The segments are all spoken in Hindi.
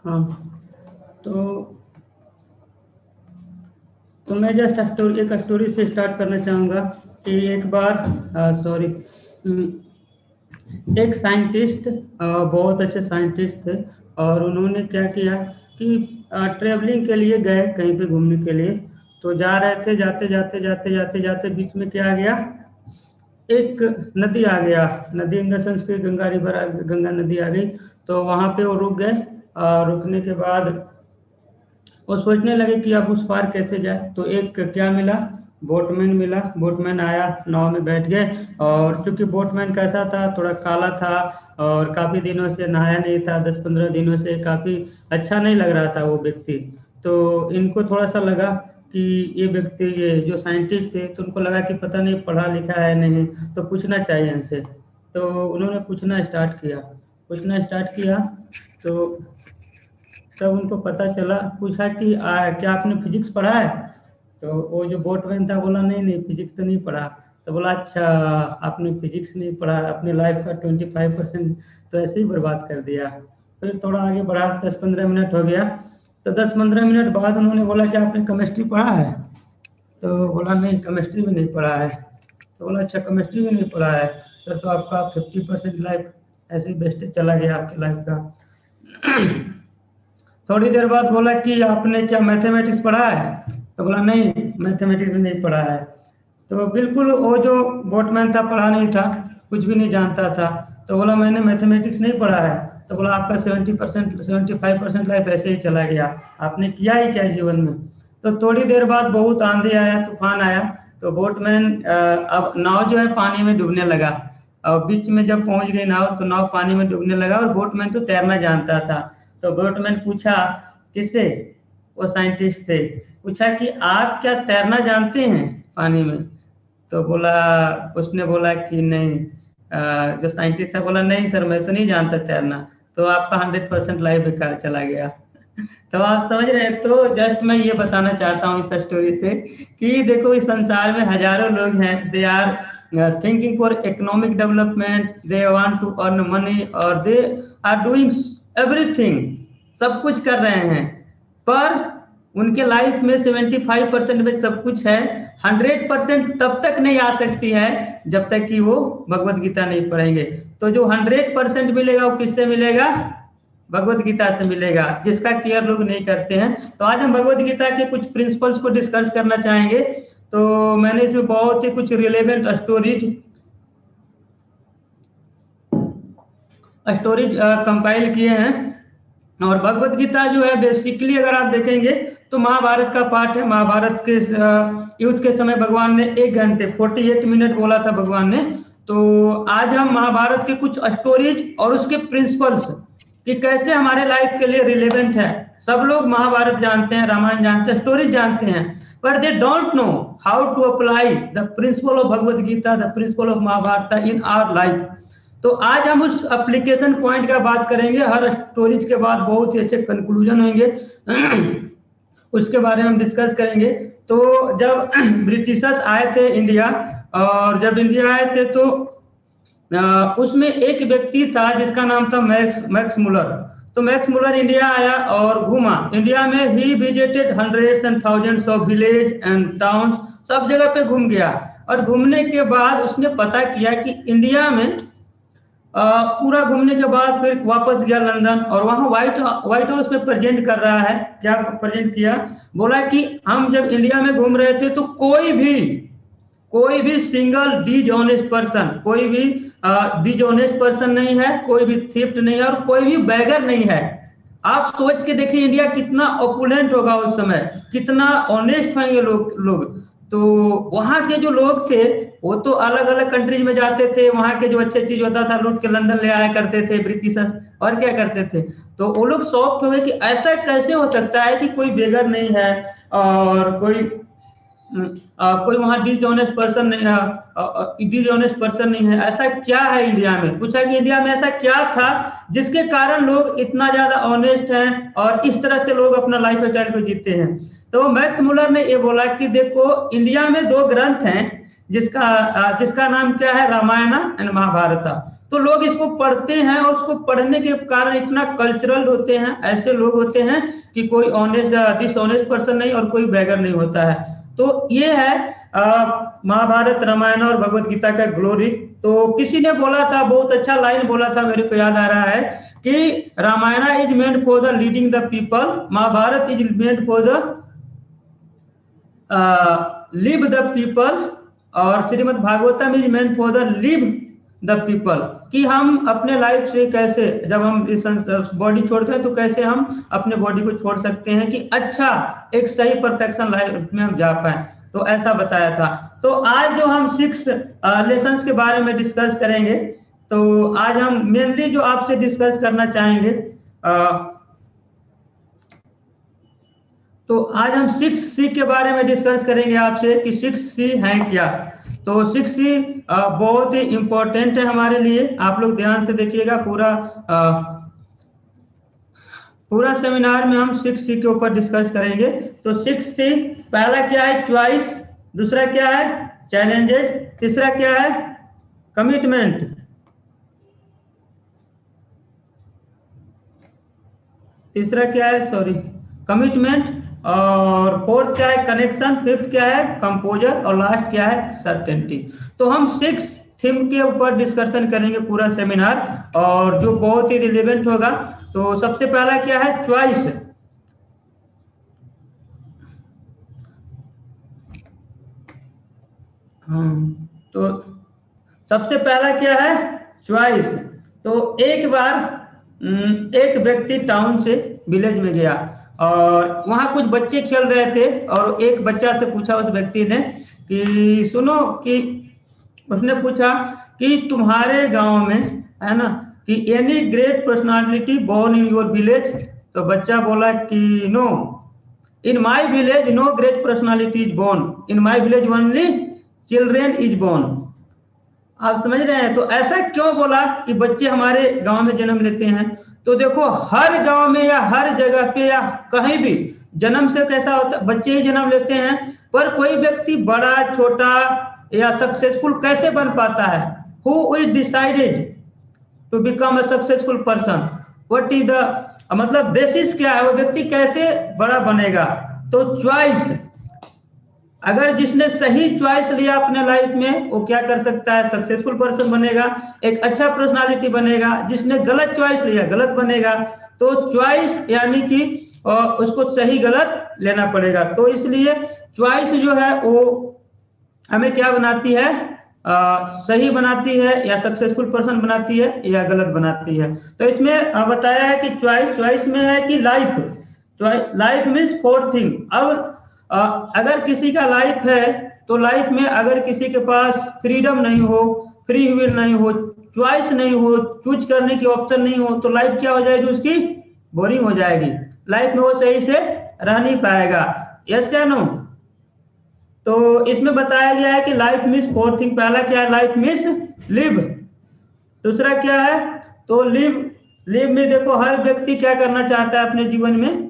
हाँ, तो मैं जस्ट एक स्टोरी से स्टार्ट करना चाहूँगा कि एक बार सॉरी एक साइंटिस्ट, बहुत अच्छे साइंटिस्ट थे, और उन्होंने क्या किया कि ट्रेवलिंग के लिए गए कहीं पे घूमने के लिए। तो जा रहे थे, जाते जाते जाते जाते जाते बीच में क्या आ गया, एक नदी आ गया। नदी इन द सेंस की गंगा रिवर, गंगा नदी आ गई। तो वहां पे वो रुक गए, और रुकने के बाद वो सोचने लगे कि अब उस पार कैसे जाए। तो एक क्या मिला, बोटमैन मिला। बोटमैन आया, नाव में बैठ गए। और चूंकि बोटमैन कैसा था, थोड़ा काला था, और काफी दिनों से नहाया नहीं था, 10-15 दिनों से काफी अच्छा नहीं लग रहा था वो व्यक्ति। तो इनको थोड़ा सा लगा कि ये व्यक्ति, ये जो साइंटिस्ट थे, तो उनको लगा कि पता नहीं पढ़ा लिखा है नहीं, तो पूछना चाहिए इनसे। तो उन्होंने पूछना स्टार्ट किया। तो तब उनको पता चला, पूछा कि क्या आपने फिजिक्स पढ़ा है? तो वो जो बोटमैन था बोला नहीं नहीं, फिजिक्स तो नहीं पढ़ा। तो बोला अच्छा, आपने फिजिक्स नहीं पढ़ा, अपने लाइफ का 25% तो ऐसे ही बर्बाद कर दिया। फिर थोड़ा आगे बढ़ा, 10-15 मिनट हो गया। तो 10-15 मिनट बाद उन्होंने बोला कि आपने केमिस्ट्री पढ़ा है? तो बोला नहीं, केमिस्ट्री भी नहीं पढ़ा है। तो बोला अच्छा, केमिस्ट्री भी नहीं पढ़ा है, फिर तो आपका 50% लाइफ ऐसे ही वेस्टेज चला गया आपकी लाइफ का। थोड़ी देर बाद बोला कि आपने क्या मैथमेटिक्स पढ़ा है? तो बोला नहीं, मैथमेटिक्स भी नहीं पढ़ा है। तो बिल्कुल वो जो बोटमैन था, पढ़ा नहीं था, कुछ भी नहीं जानता था। तो बोला मैंने मैथमेटिक्स नहीं पढ़ा है। तो बोला आपका 70%, 75% लाइफ ऐसे ही चला गया, आपने किया ही क्या जीवन में? तो थोड़ी देर बाद बहुत आंधी आया, तूफान आया। तो बोटमैन, अब नाव जो है पानी में डूबने लगा। और बीच में जब पहुंच गई नाव, तो नाव पानी में डूबने लगा, और बोटमैन तो तैरना जानता था। तो बोटमैन पूछा, किससे? वो साइंटिस्ट से पूछा कि आप क्या तैरना जानते हैं पानी में? तो बोला, उसने बोला कि नहीं, जो साइंटिस्ट था बोला नहीं सर, मैं तो नहीं जानता तैरना। तो आपका 100% लाइफ बेकार चला गया। तो आप समझ रहे हैं। तो जस्ट मैं ये बताना चाहता हूँ इस स्टोरी से कि देखो, इस संसार में हजारों लोग हैं, they are thinking for economic development, they want to earn money, और दे आर डूइंग एवरीथिंग, सब कुछ कर रहे हैं। पर उनके लाइफ में 75% में सब कुछ है, 100% तब तक नहीं आ सकती है जब तक कि वो भगवत गीता नहीं पढ़ेंगे। तो जो 100% मिलेगा वो किससे मिलेगा? भगवत गीता से मिलेगा, जिसका केयर लोग नहीं करते हैं। तो आज हम भगवत गीता के कुछ प्रिंसिपल्स को डिस्कस करना चाहेंगे। तो मैंने इसमें बहुत ही कुछ रिलेवेंट स्टोरीज कंपाइल किए हैं। और भगवत गीता जो है, बेसिकली अगर आप देखेंगे तो महाभारत का पार्ट है। महाभारत के युद्ध के समय भगवान ने 1 घंटे 48 मिनट बोला था भगवान ने। तो आज हम महाभारत के कुछ स्टोरीज और उसके प्रिंसिपल्स कि कैसे हमारे लाइफ के लिए रिलेवेंट है। सब लोग महाभारत जानते हैं, रामायण जानते हैं, स्टोरीज जानते हैं, पर they don't know how to apply the principle of Bhagavad Gita, the principle of Mahabharata in our life. तो आज हम उस एप्लीकेशन पॉइंट का बात करेंगे। हर स्टोरीज के बाद बहुत ही अच्छे कंक्लूजन होंगे, उसके बारे में हम डिस्कस करेंगे। तो जब ब्रिटिशर्स आए थे इंडिया, और जब इंडिया आए थे तो उसमें एक व्यक्ति था जिसका नाम था मैक्स मुलर। तो मैक्स मुलर इंडिया आया और घूमा। इंडिया में he visited hundreds and thousands of village and towns, सब जगह पे घूम गया। और घूमने के बाद उसने पता किया कि इंडिया में पूरा घूमने के बाद फिर वापस गया लंदन, और वहां व्हाइट हाउस में प्रेजेंट कर रहा है। क्या प्रेजेंट किया? बोला कि हम जब इंडिया में घूम रहे थे तो कोई भी सिंगल डिजॉनेस्ट पर्सन, कोई भी डिजॉनेस्ट पर्सन नहीं है, कोई भी थीफ्ट नहीं है, और कोई भी बैगर नहीं है। आप सोच के देखिए इंडिया कितना ओपुलेंट होगा उस समय, कितना ऑनेस्ट होंगे लोग। तो वहां के जो लोग थे वो तो अलग अलग कंट्रीज में जाते थे, वहां के जो अच्छे चीज होता था लूट के लंदन ले आया करते थे ब्रिटिशर्स, और क्या करते थे। तो वो लोग शॉक्ड हो गए कि ऐसा कैसे हो सकता है कि कोई बेगर नहीं है, और कोई वहां डिसऑनेस्ट पर्सन नहीं है। ऐसा क्या है इंडिया में? पूछा कि इंडिया में ऐसा क्या था जिसके कारण लोग इतना ज्यादा ऑनेस्ट हैं, और इस तरह से लोग अपना लाइफ स्टाइल को जीते हैं। तो मैक्स मुलर ने ये बोला कि देखो, इंडिया में 2 ग्रंथ हैं जिसका नाम क्या है, रामायण एंड महाभारत। तो लोग इसको पढ़ते हैं और उसको पढ़ने के कारण इतना कल्चरल होते हैं, ऐसे लोग होते हैं कि कोई ऑनेस्ट डिसऑनेस्ट पर्सन नहीं और कोई बैगर नहीं होता है। तो ये है महाभारत, रामायण और भगवत गीता का ग्लोरी। तो किसी ने बोला था, बहुत अच्छा लाइन बोला था, मेरे को याद आ रहा है कि Ramayana is meant for the leading the people, Mahabharata is meant for the live the people, और Shrimad Bhagavatam is meant for the live the people, कि हम अपने लाइफ से कैसे, जब हम इस बॉडी छोड़ते हैं तो कैसे हम अपने बॉडी को छोड़ सकते हैं कि अच्छा एक सही परफेक्शन लाइफ में हम जा पाए। तो ऐसा बताया था। तो आज जो हम 6 लेसन्स के बारे में डिस्कस करेंगे, तो आज हम मेनली जो आपसे डिस्कस करना चाहेंगे, तो आज हम 6C के बारे में डिस्कस करेंगे आपसे कि 6C है क्या। तो 6C बहुत ही इंपॉर्टेंट है हमारे लिए। आप लोग ध्यान से देखिएगा, पूरा सेमिनार में हम 6C के ऊपर डिस्कस करेंगे। तो 6C, पहला क्या है? चॉइस। दूसरा क्या है? चैलेंजेस। तीसरा क्या है? कमिटमेंट। तीसरा क्या है? Sorry, commitment. और फोर्थ क्या है? कनेक्शन। फिफ्थ क्या है? कंपोजर। और लास्ट क्या है? सर्टेनिटी। तो हम 6 थीम के ऊपर डिस्कशन करेंगे पूरा सेमिनार, और जो बहुत ही रिलेवेंट होगा। तो सबसे पहला क्या है? चॉइस। तो सबसे पहला क्या है? चॉइस। तो एक बार एक व्यक्ति टाउन से विलेज में गया, और वहां कुछ बच्चे खेल रहे थे, और एक बच्चा से पूछा उस व्यक्ति ने कि सुनो, कि उसने पूछा कि तुम्हारे गांव में है ना कि any great personality born in your village? तो बच्चा बोला कि no, in my village no great personality is born, in my village only children is born. आप समझ रहे हैं? तो ऐसा क्यों बोला कि बच्चे हमारे गांव में जन्म लेते हैं? तो देखो, हर गांव में या हर जगह पे या कहीं भी जन्म से कैसा होता है, बच्चे ही जन्म लेते हैं, पर कोई व्यक्ति बड़ा, छोटा या सक्सेसफुल कैसे बन पाता है? Who is decided to become a successful person? What is the, मतलब बेसिस क्या है, वो व्यक्ति कैसे बड़ा बनेगा? तो चॉइस। अगर जिसने सही चॉइस लिया अपने लाइफ में, वो क्या कर सकता है? सक्सेसफुल पर्सन बनेगा, एक अच्छा पर्सनालिटी बनेगा। जिसने गलत चॉइस लिया, गलत बनेगा। तो चॉइस यानी कि उसको सही गलत लेना पड़ेगा। तो इसलिए चॉइस जो है वो हमें क्या बनाती है? सही बनाती है, या सक्सेसफुल पर्सन बनाती है, या गलत बनाती है। तो इसमें बताया है कि चॉइस में है कि लाइफ मीन्स 4 थिंग। अब अगर किसी का लाइफ है, तो लाइफ में अगर किसी के पास फ्रीडम नहीं हो, फ्री विल नहीं हो, चॉइस नहीं हो, चूज करने की ऑप्शन नहीं हो, तो लाइफ क्या हो जाएगी? उसकी बोरिंग हो जाएगी। लाइफ में वो सही से रह नहीं पाएगा। यस या नो? तो इसमें बताया गया है कि लाइफ मीन्स 4 थिंग। पहला क्या है? Life means live. दूसरा क्या है? तो लिव में देखो, हर व्यक्ति क्या करना चाहता है अपने जीवन में?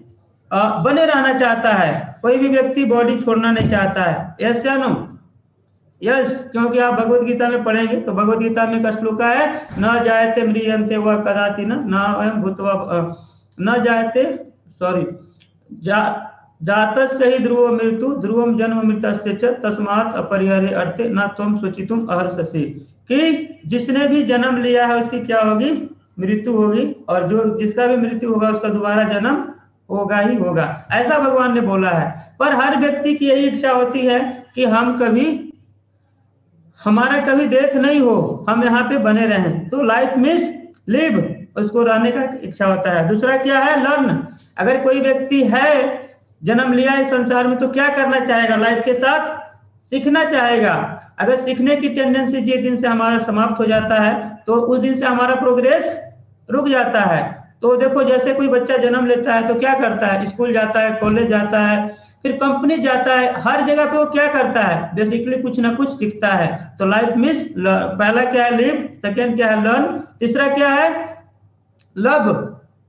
बने रहना चाहता है। कोई भी व्यक्ति बॉडी छोड़ना नहीं चाहता है। यस या नो? यस, क्योंकि आप भगवत गीता में पढ़ेंगे तो भगवत गीता में का श्लोक है, न जायते म्रियन्ते व कदाति न अयं भूत्वा न जायते, सॉरी, जातस्य हि ध्रुव मृत्यु ध्रुवम जन्म मृतस्य च तस्मात् अपरिहार्य अर्थे न त्वं शुचितुम अहर्षसि, कि जिसने भी जन्म लिया है उसकी क्या होगी? मृत्यु होगी, और जो जिसका भी मृत्यु होगा उसका दोबारा जन्म होगा ही होगा। ऐसा भगवान ने बोला है। पर हर व्यक्ति की यही इच्छा होती है कि हमारा कभी डेथ नहीं हो, हम यहाँ पे बने रहें। तो लाइफ मीन्स लिव, उसको रहने का इच्छा होता है। दूसरा क्या है? लर्न। अगर कोई व्यक्ति है, जन्म लिया इस संसार में, तो क्या करना चाहेगा? लाइफ के साथ सीखना चाहेगा। अगर सीखने की टेंडेंसी जिस दिन से हमारा समाप्त हो जाता है, तो उस दिन से हमारा प्रोग्रेस रुक जाता है। तो देखो, जैसे कोई बच्चा जन्म लेता है तो क्या करता है? स्कूल जाता है, कॉलेज जाता है, फिर कंपनी जाता है, हर जगह पे वो क्या करता है? बेसिकली कुछ ना कुछ सीखता है। तो लाइफ मीन्स, पहला क्या है? लिव। सेकेंड क्या है? लर्न। तीसरा क्या है? लव,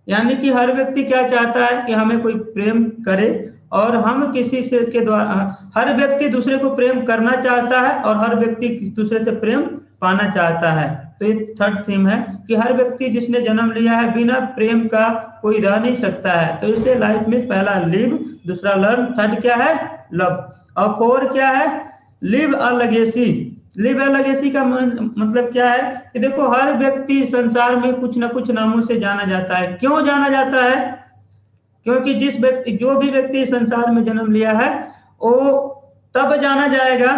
यानी कि हर व्यक्ति क्या चाहता है? कि हमें कोई प्रेम करे, और हम किसी से के द्वारा, हर व्यक्ति दूसरे को प्रेम करना चाहता है, और हर व्यक्ति दूसरे से प्रेम पाना चाहता है। तो ये थर्ड थीम है कि हर व्यक्ति जिसने जन्म लिया है बिना प्रेम का कोई रह नहीं सकता है। तो इसलिए लाइफ में पहला लिव, दूसरा लर्न, थर्ड क्या है लव, और फोर क्या है live a legacy. Live a legacy का मतलब क्या है कि देखो हर व्यक्ति संसार में कुछ ना कुछ नामों से जाना जाता है। क्यों जाना जाता है? क्योंकि जो भी व्यक्ति संसार में जन्म लिया है वो तब जाना जाएगा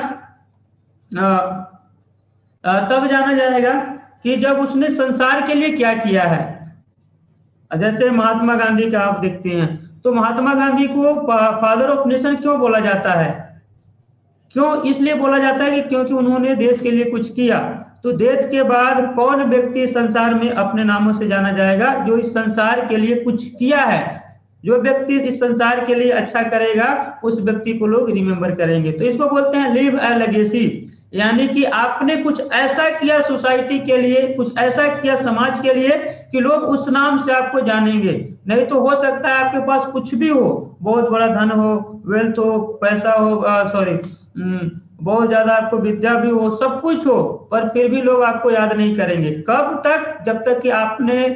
तब जाना जाएगा कि जब उसने संसार के लिए क्या किया है। जैसे महात्मा गांधी का आप देखते हैं, तो महात्मा गांधी को फादर ऑफ नेशन क्यों बोला जाता है? क्यों इसलिए बोला जाता है कि क्योंकि उन्होंने देश के लिए कुछ किया। तो देश के बाद कौन व्यक्ति संसार में अपने नामों से जाना जाएगा? जो इस संसार के लिए कुछ किया है। जो व्यक्ति इस संसार के लिए अच्छा करेगा उस व्यक्ति को लोग रिमेम्बर करेंगे। तो इसको बोलते हैं लिव अ लेगेसी, यानी कि आपने कुछ ऐसा किया सोसाइटी के लिए, कुछ ऐसा किया समाज के लिए कि लोग उस नाम से आपको जानेंगे। नहीं तो हो सकता है आपके पास कुछ भी हो, बहुत बड़ा धन हो, वेल्थ हो, पैसा हो, सॉरी बहुत ज्यादा आपको विद्या भी हो, सब कुछ हो, पर फिर भी लोग आपको याद नहीं करेंगे। कब तक? जब तक कि आपने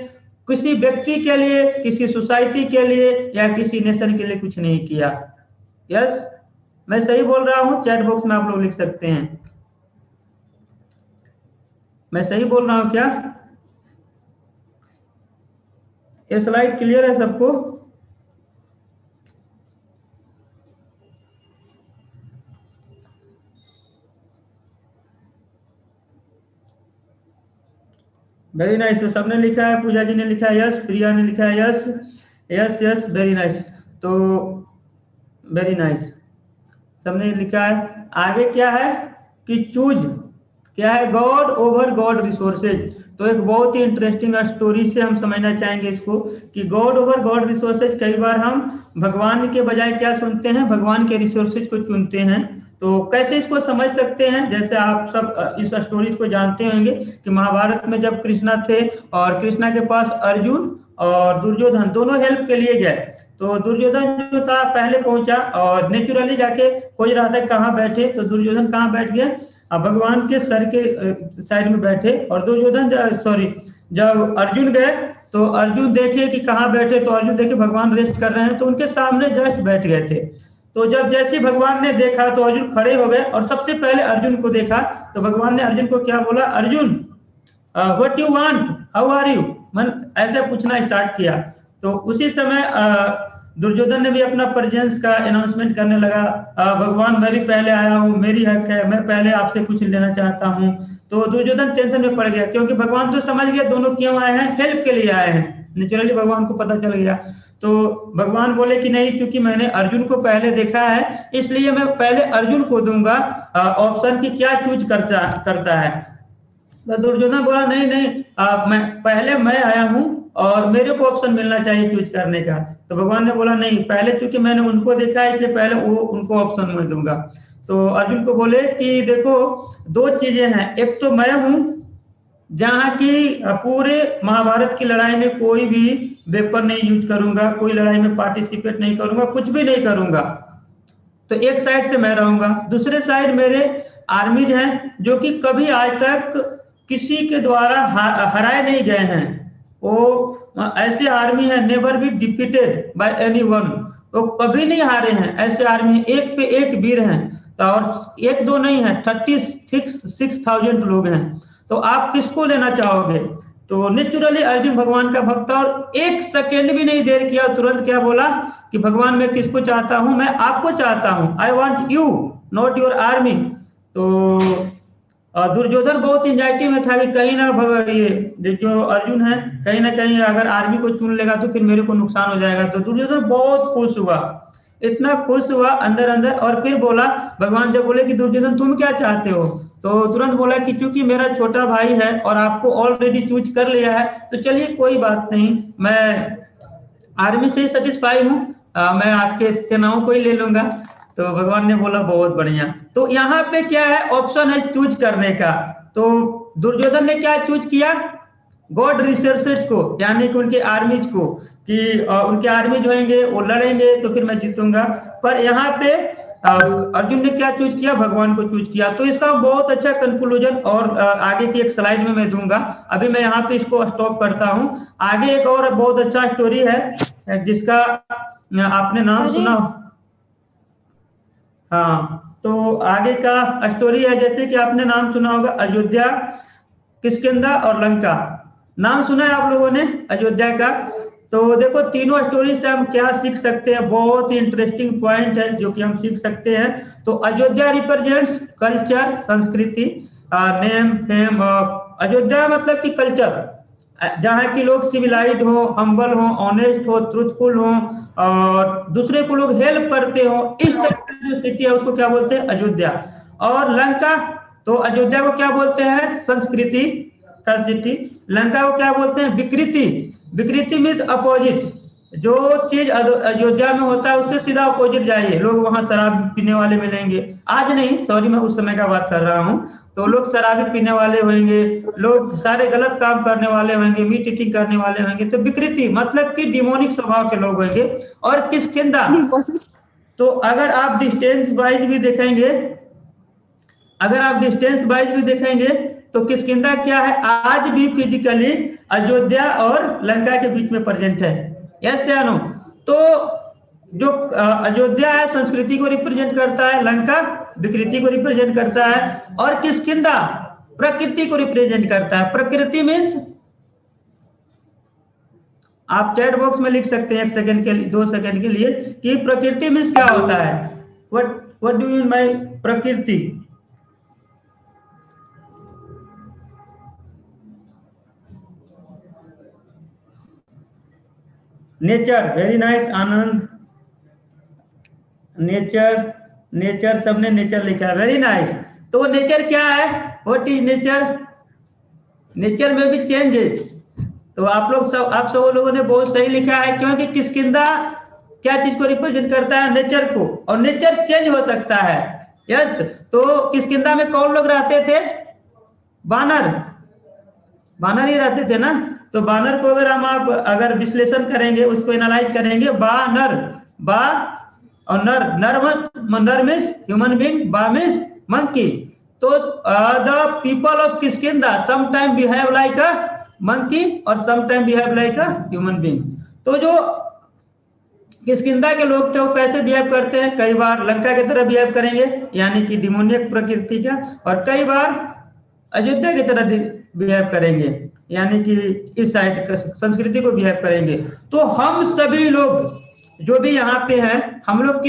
किसी व्यक्ति के लिए, किसी सोसाइटी के लिए या किसी नेशन के लिए कुछ नहीं किया। यस, मैं सही बोल रहा हूं? चैट बॉक्स में आप लोग लिख सकते हैं, मैं सही बोल रहा हूं क्या? ये स्लाइड क्लियर है सबको? Very nice. तो सबने लिखा है, पूजा जी ने लिखा है यस, प्रिया ने लिखा है yes, yes yes, very nice. तो वेरी नाइस, सबने लिखा है। आगे क्या है कि चूज क्या है? God over God resources. तो एक बहुत ही इंटरेस्टिंग स्टोरी से हम समझना चाहेंगे इसको कि गॉड ओवर गॉड रिसोर्सेज, कई बार हम भगवान के बजाय क्या सुनते हैं? भगवान के रिसोर्सेज को चुनते हैं। तो कैसे इसको समझ सकते हैं? जैसे आप सब इस स्टोरी को जानते होंगे कि महाभारत में जब कृष्णा थे और कृष्णा के पास अर्जुन और दुर्योधन दोनों हेल्प के लिए गए, तो दुर्योधन जो था पहले पहुंचा और नेचुरली जाके खोज रहा था कहाँ बैठे। तो दुर्योधन कहाँ बैठ गया? भगवान के सर के साइड में बैठे। और दुर्योधन सॉरी जब अर्जुन गए तो अर्जुन देखे कि कहाँ बैठे, तो अर्जुन देखे भगवान रेस्ट कर रहे हैं, तो उनके सामने जस्ट बैठ गए थे। तो जब जैसे भगवान ने देखा तो अर्जुन खड़े हो गए और सबसे पहले अर्जुन को देखा। तो भगवान ने अर्जुन को क्या बोला? Arjun what you want, how are you, मन ऐसे पूछना स्टार्ट किया। तो उसी समय दुर्योधन ने भी अपना प्रेजेंस का अनाउंसमेंट करने लगा, भगवान मैं भी पहले आया हूँ, मेरी हक है, मैं पहले आपसे कुछ लेना चाहता हूँ। तो दुर्योधन टेंशन में पड़ गया क्योंकि भगवान तो समझ गया दोनों क्यों आए हैं, हेल्प के लिए आए हैं। नेचुरली भगवान को पता चल गया। तो भगवान बोले कि नहीं, क्योंकि मैंने अर्जुन को पहले देखा है इसलिए मैं पहले अर्जुन को दूंगा ऑप्शन की क्या चूज करता है। तो दुर्योधन बोला नहीं नहीं, मैं आया हूँ और मेरे को ऑप्शन मिलना चाहिए चूज करने का। तो भगवान ने बोला नहीं, पहले क्योंकि मैंने उनको देखा है इसलिए पहले वो उनको ऑप्शन मैं दूंगा। तो अर्जुन को बोले कि देखो दो चीजें हैं, एक तो मैं हूं जहाँ की पूरे महाभारत की लड़ाई में कोई भी वेपन नहीं यूज करूंगा, कोई लड़ाई में पार्टिसिपेट नहीं करूंगा, कुछ भी नहीं करूंगा। तो एक साइड से मैं रहूंगा, दूसरे साइड मेरे आर्मीज हैं जो कि कभी आज तक किसी के द्वारा हराए नहीं गए हैं। वो ऐसे आर्मी है never be defeated by anyone, तो कभी नहीं हारे हैं। ऐसे आर्मी एक पे एक वीर हैं, तो और एक दो नहीं है, 36,000 लोग हैं। तो आप किसको लेना चाहोगे? तो नेचुरली अर्जुन भगवान का भक्त, और एक सेकेंड भी नहीं देर किया, तुरंत क्या बोला कि भगवान मैं किसको चाहता हूं? मैं आपको चाहता हूं, I want you not your army. तो दुर्योधन बहुत एंजाइटी में था कि कहीं ना ये जो अर्जुन है कहीं ना कहीं अगर आर्मी को चुन लेगा तो फिर मेरे को नुकसान हो जाएगा। तो दुर्योधन बहुत खुश हुआ, इतना खुश हुआ अंदर अंदर, और फिर बोला, भगवान जब बोले कि दुर्योधन तुम क्या चाहते हो, तो तुरंत बोला कि क्योंकि मेरा छोटा भाई है और आपको ऑलरेडी चूज कर लिया है तो चलिए कोई बात नहीं, मैं आर्मी से ही सेटिस्फाई हूँ, मैं आपके सेनाओं को ही ले लूंगा। तो भगवान ने बोला बहुत बढ़िया। तो यहाँ पे क्या है, ऑप्शन है चूज करने का। तो दुर्योधन ने क्या चूज किया? गॉड रिसोर्सेज को, यानी कि उनके आर्मीज को, कि उनके आर्मी जो होंगे वो लड़ेंगे तो फिर मैं जीतूंगा। पर यहाँ पे अर्जुन ने क्या चूज किया, भगवान को चूज किया। तो इसका बहुत अच्छा कंक्लूजन और आगे की एक स्लाइड में मैं दूंगा। अभी मैं यहाँ पे इसको स्टॉप करता हूँ। आगे एक और बहुत अच्छा स्टोरी है जिसका आपने नाम सुना। हाँ, तो आगे का स्टोरी है, जैसे कि आपने नाम सुना होगा अयोध्या, किष्किंधा और लंका। नाम सुना है आप लोगों ने अयोध्या का? तो देखो तीनों स्टोरी से हम क्या सीख सकते हैं, बहुत ही इंटरेस्टिंग पॉइंट है जो कि हम सीख सकते हैं। तो अयोध्या रिप्रेजेंट्स कल्चर, संस्कृति, नेम फेम। अयोध्या मतलब कि कल्चर, जहाँ के लोग सिविलाइज हो, हम्बल हो, ऑनेस्ट हो, ट्रूथफुल हो और दूसरे को लोग हेल्प करते हो, इस तरह की जो सिटी है उसको क्या बोलते हैं, अयोध्या। और लंका, तो अयोध्या को क्या बोलते हैं, संस्कृति का सिटी। लंका को क्या बोलते हैं, विकृति। विकृति मीन्स अपोजिट, जो चीज अयोध्या में होता है उसके सीधा अपोजिट जाइए, लोग वहां शराब पीने वाले मिलेंगे। आज नहीं, सॉरी, मैं उस समय का बात कर रहा हूँ। तो लोग शराबी पीने वाले होंगे, लोग सारे गलत काम करने वाले होंगे, मीट ईटिंग करने वाले होंगे। तो विकृति मतलब कि डिमोनिक स्वभाव के लोग होंगे। और किष्किंधा, तो अगर आप डिस्टेंस वाइज भी देखेंगे, अगर आप डिस्टेंस वाइज भी देखेंगे तो किष्किंधा क्या है, आज भी फिजिकली अयोध्या और लंका के बीच में प्रेजेंट है। यस या नो? तो जो अयोध्या है संस्कृति को रिप्रेजेंट करता है, लंका विकृति को रिप्रेजेंट करता है, और किष्किंधा प्रकृति को रिप्रेजेंट करता है। प्रकृति मीन्स, आप चैट बॉक्स में लिख सकते हैं 1 सेकंड के लिए, 2 सेकंड के लिए, कि प्रकृति मीन्स क्या होता है। What do you mean by प्रकृति? नेचर, वेरी नाइस आनंद। नेचर, नेचर, सबने नेचर लिखा है, वेरी नाइस। तो नेचर क्या है, व्हाट इज नेचर? नेचर में भी चेंजेस। तो आप सब लोगों ने बहुत सही लिखा है, क्योंकि किष्किंधा क्या चीज को रिप्रेजेंट करता है, नेचर को, और नेचर चेंज हो सकता है। यस, तो किष्किंधा में कौन लोग रहते थे, बानर, बानर ही रहते थे ना। तो बानर को अगर हम आप अगर विश्लेषण करेंगे, उसको एनालाइज करेंगे, बानर, बा और नर मीन्स ह्यूमन बीइंग, बा मीन्स मंकी। तो the people of Kishkindha sometime behave like a monkey और sometime behave like a human being. तो जो किष्किंधा के लोग थे वो कैसे बिहेव करते हैं, कई बार लंका की तरह बिहेव करेंगे, यानी कि डिमोनियक प्रकृति का, और कई बार अयोध्या की तरह बिहेव करेंगे, यानी कि इस साइड संस्कृति को बिहेव करेंगे। तो हम सभी लोग जो भी यहाँ पे हैं, हम लोग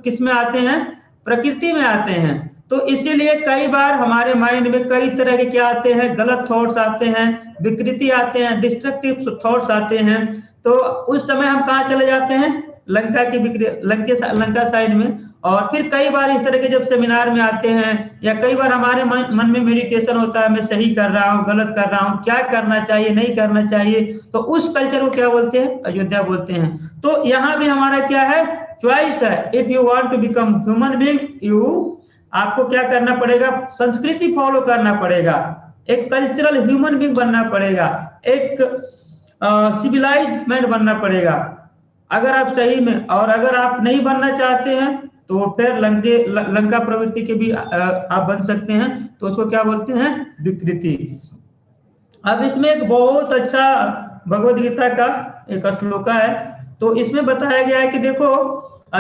किस में आते हैं, प्रकृति में आते हैं। तो इसीलिए कई बार हमारे माइंड में कई तरह के क्या आते हैं, गलत थॉट्स आते हैं, विकृति आते हैं, डिस्ट्रक्टिव थॉट्स आते हैं। तो उस समय हम कहाँ चले जाते हैं, लंका साइड में। और फिर कई बार इस तरह के जब सेमिनार में आते हैं, या कई बार हमारे मन में मेडिटेशन होता है, मैं सही कर रहा हूँ, गलत कर रहा हूँ, क्या करना चाहिए, नहीं करना चाहिए, तो उस कल्चर को क्या बोलते हैं, अयोध्या बोलते हैं। तो यहाँ भी हमारा क्या है, चॉइस है। If you want to become human being, आपको क्या करना पड़ेगा, संस्कृति फॉलो करना पड़ेगा, एक कल्चरल ह्यूमन बीइंग बनना पड़ेगा, एक सिविलाइज्ड मैन बनना पड़ेगा, अगर आप सही में। और अगर आप नहीं बनना चाहते हैं तो फिर लंका प्रवृत्ति के भी आप बन सकते हैं, तो उसको क्या बोलते हैं, विकृति। अब इसमें एक बहुत अच्छा भगवद गीता का एक श्लोका है। तो इसमें बताया गया है कि देखो,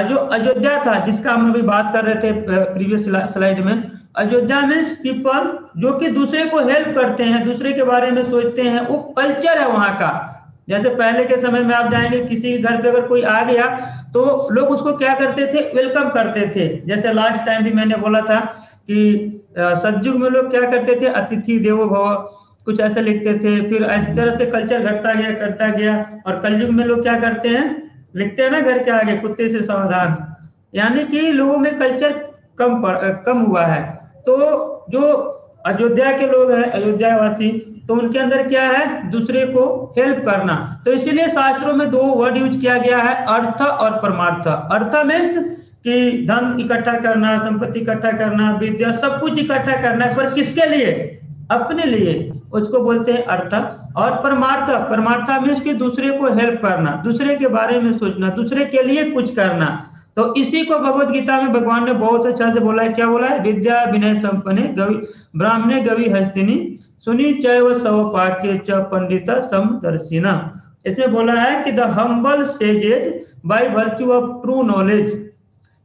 जो अयोध्या था जिसका हम अभी बात कर रहे थे प्रीवियस स्लाइड में, अयोध्या मीन्स पीपल जो कि दूसरे को हेल्प करते हैं, दूसरे के बारे में सोचते हैं, वो कल्चर है वहां का। जैसे पहले के समय में आप जाएंगे किसी घर पे, अगर कोई आ गया तो लोग उसको क्या करते थे, वेलकम करते थे। जैसे लास्ट टाइम भी मैंने बोला था कि सतयुग में लोग क्या करते थे, अतिथि देवो भव, कुछ ऐसे लिखते थे। फिर इस तरह से कल्चर घटता गया, करता गया, और कलयुग में लोग क्या करते हैं, लिखते हैं ना घर के आगे, कुत्ते से सावधान, यानी कि लोगों में कल्चर कम हुआ है। तो जो अयोध्या के लोग हैं, अयोध्या वासी, तो उनके अंदर क्या है, दूसरे को हेल्प करना। तो इसीलिए शास्त्रों में 2 वर्ड यूज किया गया है, अर्थ और परमार्थ। अर्थ मीन्स कि धन इकट्ठा करना, संपत्ति इकट्ठा करना, विद्या, सब कुछ इकट्ठा करना है, पर किसके लिए, अपने लिए, उसको बोलते हैं अर्थ। और परमार्थ, परमार्थ मीन्स कि दूसरे को हेल्प करना, दूसरे के बारे में सोचना, दूसरे के लिए कुछ करना। तो इसी को भगवत गीता में भगवान ने बहुत अच्छा से बोला है। क्या बोला है? विद्या विनय संपन्ने गवि ब्राह्मणे गवि हस्तिनी सुनी चैव स्वपाक्य च पंडिता समदर्शिना। इसमें बोला है कि the humble sages by virtue of true knowledge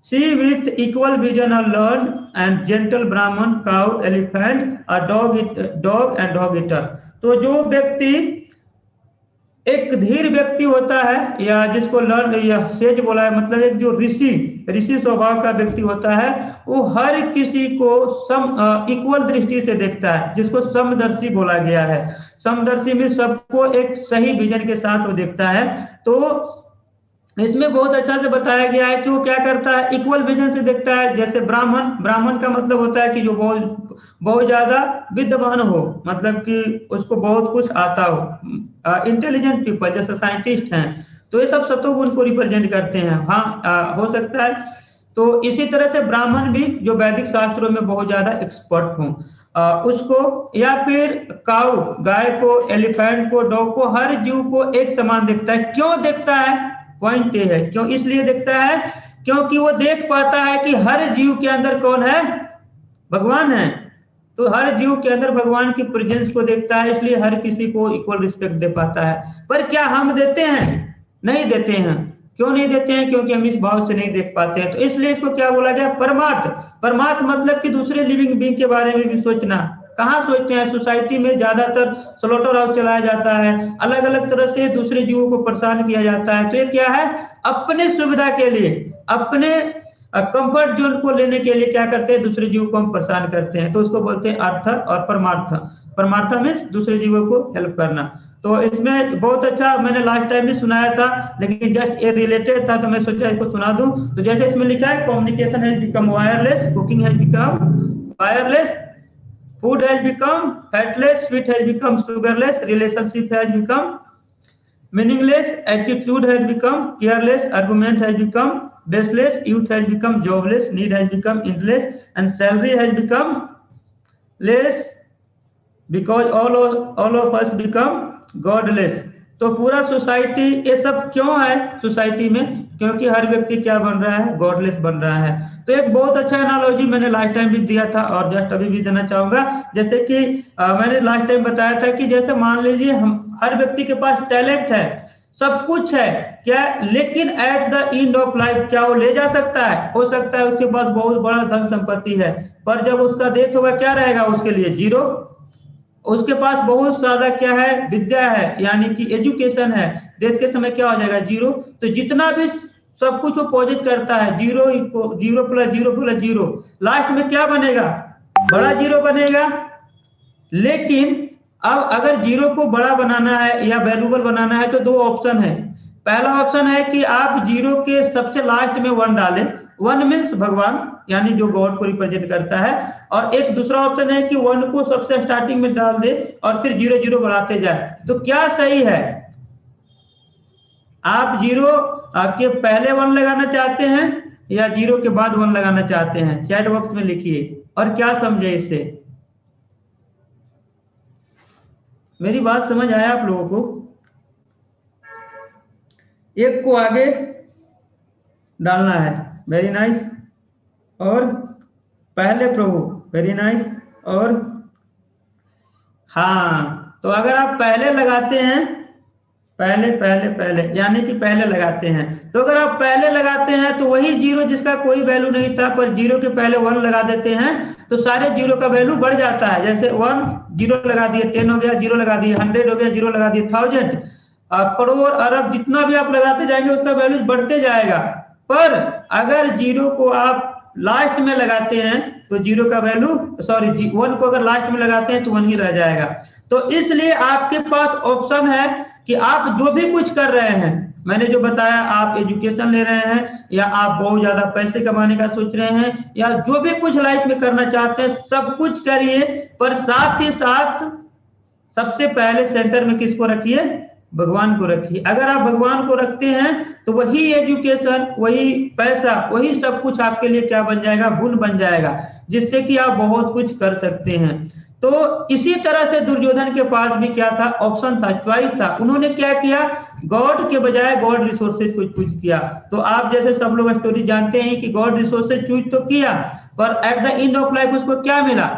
see with equal vision are learn and gentle brahmin cow elephant a dog and dog eater. तो जो व्यक्ति एक धीर व्यक्ति होता है या जिसको लर्न या सेज बोला है, मतलब एक जो ऋषि ऋषि स्वभाव का व्यक्ति होता है, वो हर किसी को इक्वल दृष्टि से देखता है, जिसको समदर्शी बोला गया है। समदर्शी में सबको एक सही विजन के साथ वो देखता है। तो इसमें बहुत अच्छा से बताया गया है कि वो क्या करता है, इक्वल विजन से देखता है। जैसे ब्राह्मण का मतलब होता है कि जो बहुत ज्यादा विद्वान हो, मतलब कि उसको बहुत कुछ आता हो, इंटेलिजेंट पीपल जैसे साइंटिस्ट हैं, तो ये सब सतोगुण को रिप्रेजेंट करते हैं। हाँ, हो सकता है। तो इसी तरह से ब्राह्मण भी जो वैदिक शास्त्रों में बहुत ज्यादा एक्सपर्ट हो, उसको, या फिर काऊ गाय को, एलिफेंट को, डॉग को, हर जीव को एक समान देखता है। क्यों देखता है? पॉइंट ये है, क्यों इसलिए देखता है क्योंकि वो देख पाता है कि हर जीव के अंदर कौन है? भगवान है। तो हर जीव के अंदर भगवान की प्रेजेंस को देखता है, इसलिए हर किसी को इक्वल रिस्पेक्ट दे पाता है। पर क्या हम देते हैं? नहीं देते हैं। क्यों नहीं देते हैं? क्योंकि हम इस भाव से नहीं देख पाते हैं। तो इसलिए इसको क्या बोला गया? परमार्थ मतलब कि दूसरे लिविंग बीइंग के बारे में भी सोचना। कहाँ सोचते हैं? सोसाइटी में ज्यादातर स्लॉटर हाउस चलाया जाता है, अलग अलग तरह से दूसरे जीवों को परेशान किया जाता है। तो ये क्या है? अपने सुविधा के लिए, अपने कंफर्ट जोन को लेने के लिए क्या करते हैं? दूसरे जीवों को हम परेशान करते हैं। तो उसको बोलते हैं अर्थ और परमार्थ। परमार्थ मीन्स दूसरे जीवों को हेल्प करना। तो इसमें बहुत अच्छा मैंने लास्ट टाइम भी सुनाया था, लेकिन जस्ट ये रिलेटेड था तो मैं सोचा इसको सुना दूं। तो जैसे इसमें लिखा है, communication has become wireless, cooking has become fireless, food has become fatless, sweet has become sugarless, relationship has become meaningless, attitude has become careless, argument has become baseless, youth has become jobless, need has become endless, and salary has become less because all of us become godless। तो पूरा सोसाइटी, ये सब क्यों है सोसाइटी में? क्योंकि हर व्यक्ति क्या बन रहा है? गॉडलेस बन रहा है। तो एक बहुत अच्छा एनालॉजी मैंने लास्ट टाइम भी दिया था और जस्ट अभी भी देना चाहूंगा। जैसे कि मैंने लास्ट टाइम बताया था कि जैसे मान लीजिए हम, हर व्यक्ति के पास टैलेंट है, सब कुछ है क्या, लेकिन at the end of life क्या वो ले जा सकता है? हो सकता है उसके पास बहुत बड़ा धन संपत्ति है, पर जब उसका डेथ होगा क्या रहेगा उसके लिए? जीरो। उसके पास बहुत ज्यादा क्या है? विद्या है, यानी कि एजुकेशन है, डेथ के समय क्या हो जाएगा? जीरो। तो जितना भी सब कुछ वो पॉजिट करता है, zero zero plus zero plus zero, last में क्या बनेगा? बड़ा जीरो बनेगा। लेकिन अब अगर जीरो को बड़ा बनाना है या वैल्यूबल बनाना है तो दो ऑप्शन है। पहला ऑप्शन है कि आप जीरो के सबसे लास्ट में वन डालें, वन मीन्स भगवान, यानी जो गॉड को रिप्रेजेंट करता है, और एक दूसरा ऑप्शन है कि वन को सबसे स्टार्टिंग में डाल दे और फिर जीरो जीरो बढ़ाते जाए। तो क्या सही है? आप जीरो के पहले वन लगाना चाहते हैं या जीरो के बाद वन लगाना चाहते हैं? चैट बॉक्स में लिखिए और क्या समझे इससे। मेरी बात समझ आया आप लोगों को? एक को आगे डालना है, वेरी नाइस। और पहले प्रभु, वेरी नाइस। और हाँ, तो अगर आप पहले लगाते हैं, पहले पहले पहले यानी कि पहले लगाते हैं, तो अगर आप पहले लगाते हैं तो वही जीरो जिसका कोई वैल्यू नहीं था, पर जीरो के पहले वन लगा देते हैं तो सारे जीरो का वैल्यू बढ़ जाता है। जैसे वन जीरो लगा दिए, 10 हो गया, जीरो लगा दिए, 100 हो गया, जीरो लगा दिए, 1000, करोड़, अरब, जितना भी आप लगाते जाएंगे उसका वैल्यू बढ़ते जाएगा। पर अगर जीरो को आप लास्ट में लगाते हैं तो जीरो का वैल्यू, सॉरी, वन को अगर लास्ट में लगाते हैं तो वन ही रह जाएगा। तो इसलिए आपके पास ऑप्शन है कि आप जो भी कुछ कर रहे हैं, मैंने जो बताया, आप एजुकेशन ले रहे हैं या आप बहुत ज्यादा पैसे कमाने का सोच रहे हैं या जो भी कुछ लाइफ में करना चाहते हैं, सब कुछ करिए, पर साथ ही साथ सबसे पहले सेंटर में किसको रखिए? भगवान को रखिए। अगर आप भगवान को रखते हैं तो वही एजुकेशन, वही पैसा, वही सब कुछ आपके लिए क्या बन जाएगा? गुण बन जाएगा, जिससे कि आप बहुत कुछ कर सकते हैं। तो इसी तरह से दुर्योधन के पास भी क्या था? ऑप्शन था, चॉइस था। उन्होंने क्या किया गॉड के बजाय गॉड रिसोर्सेज को चूज किया। तो आप जैसे सब लोग स्टोरी जानते हैं कि गॉड रिसोर्सेज चूज तो किया, पर at the end of life उसको क्या मिला?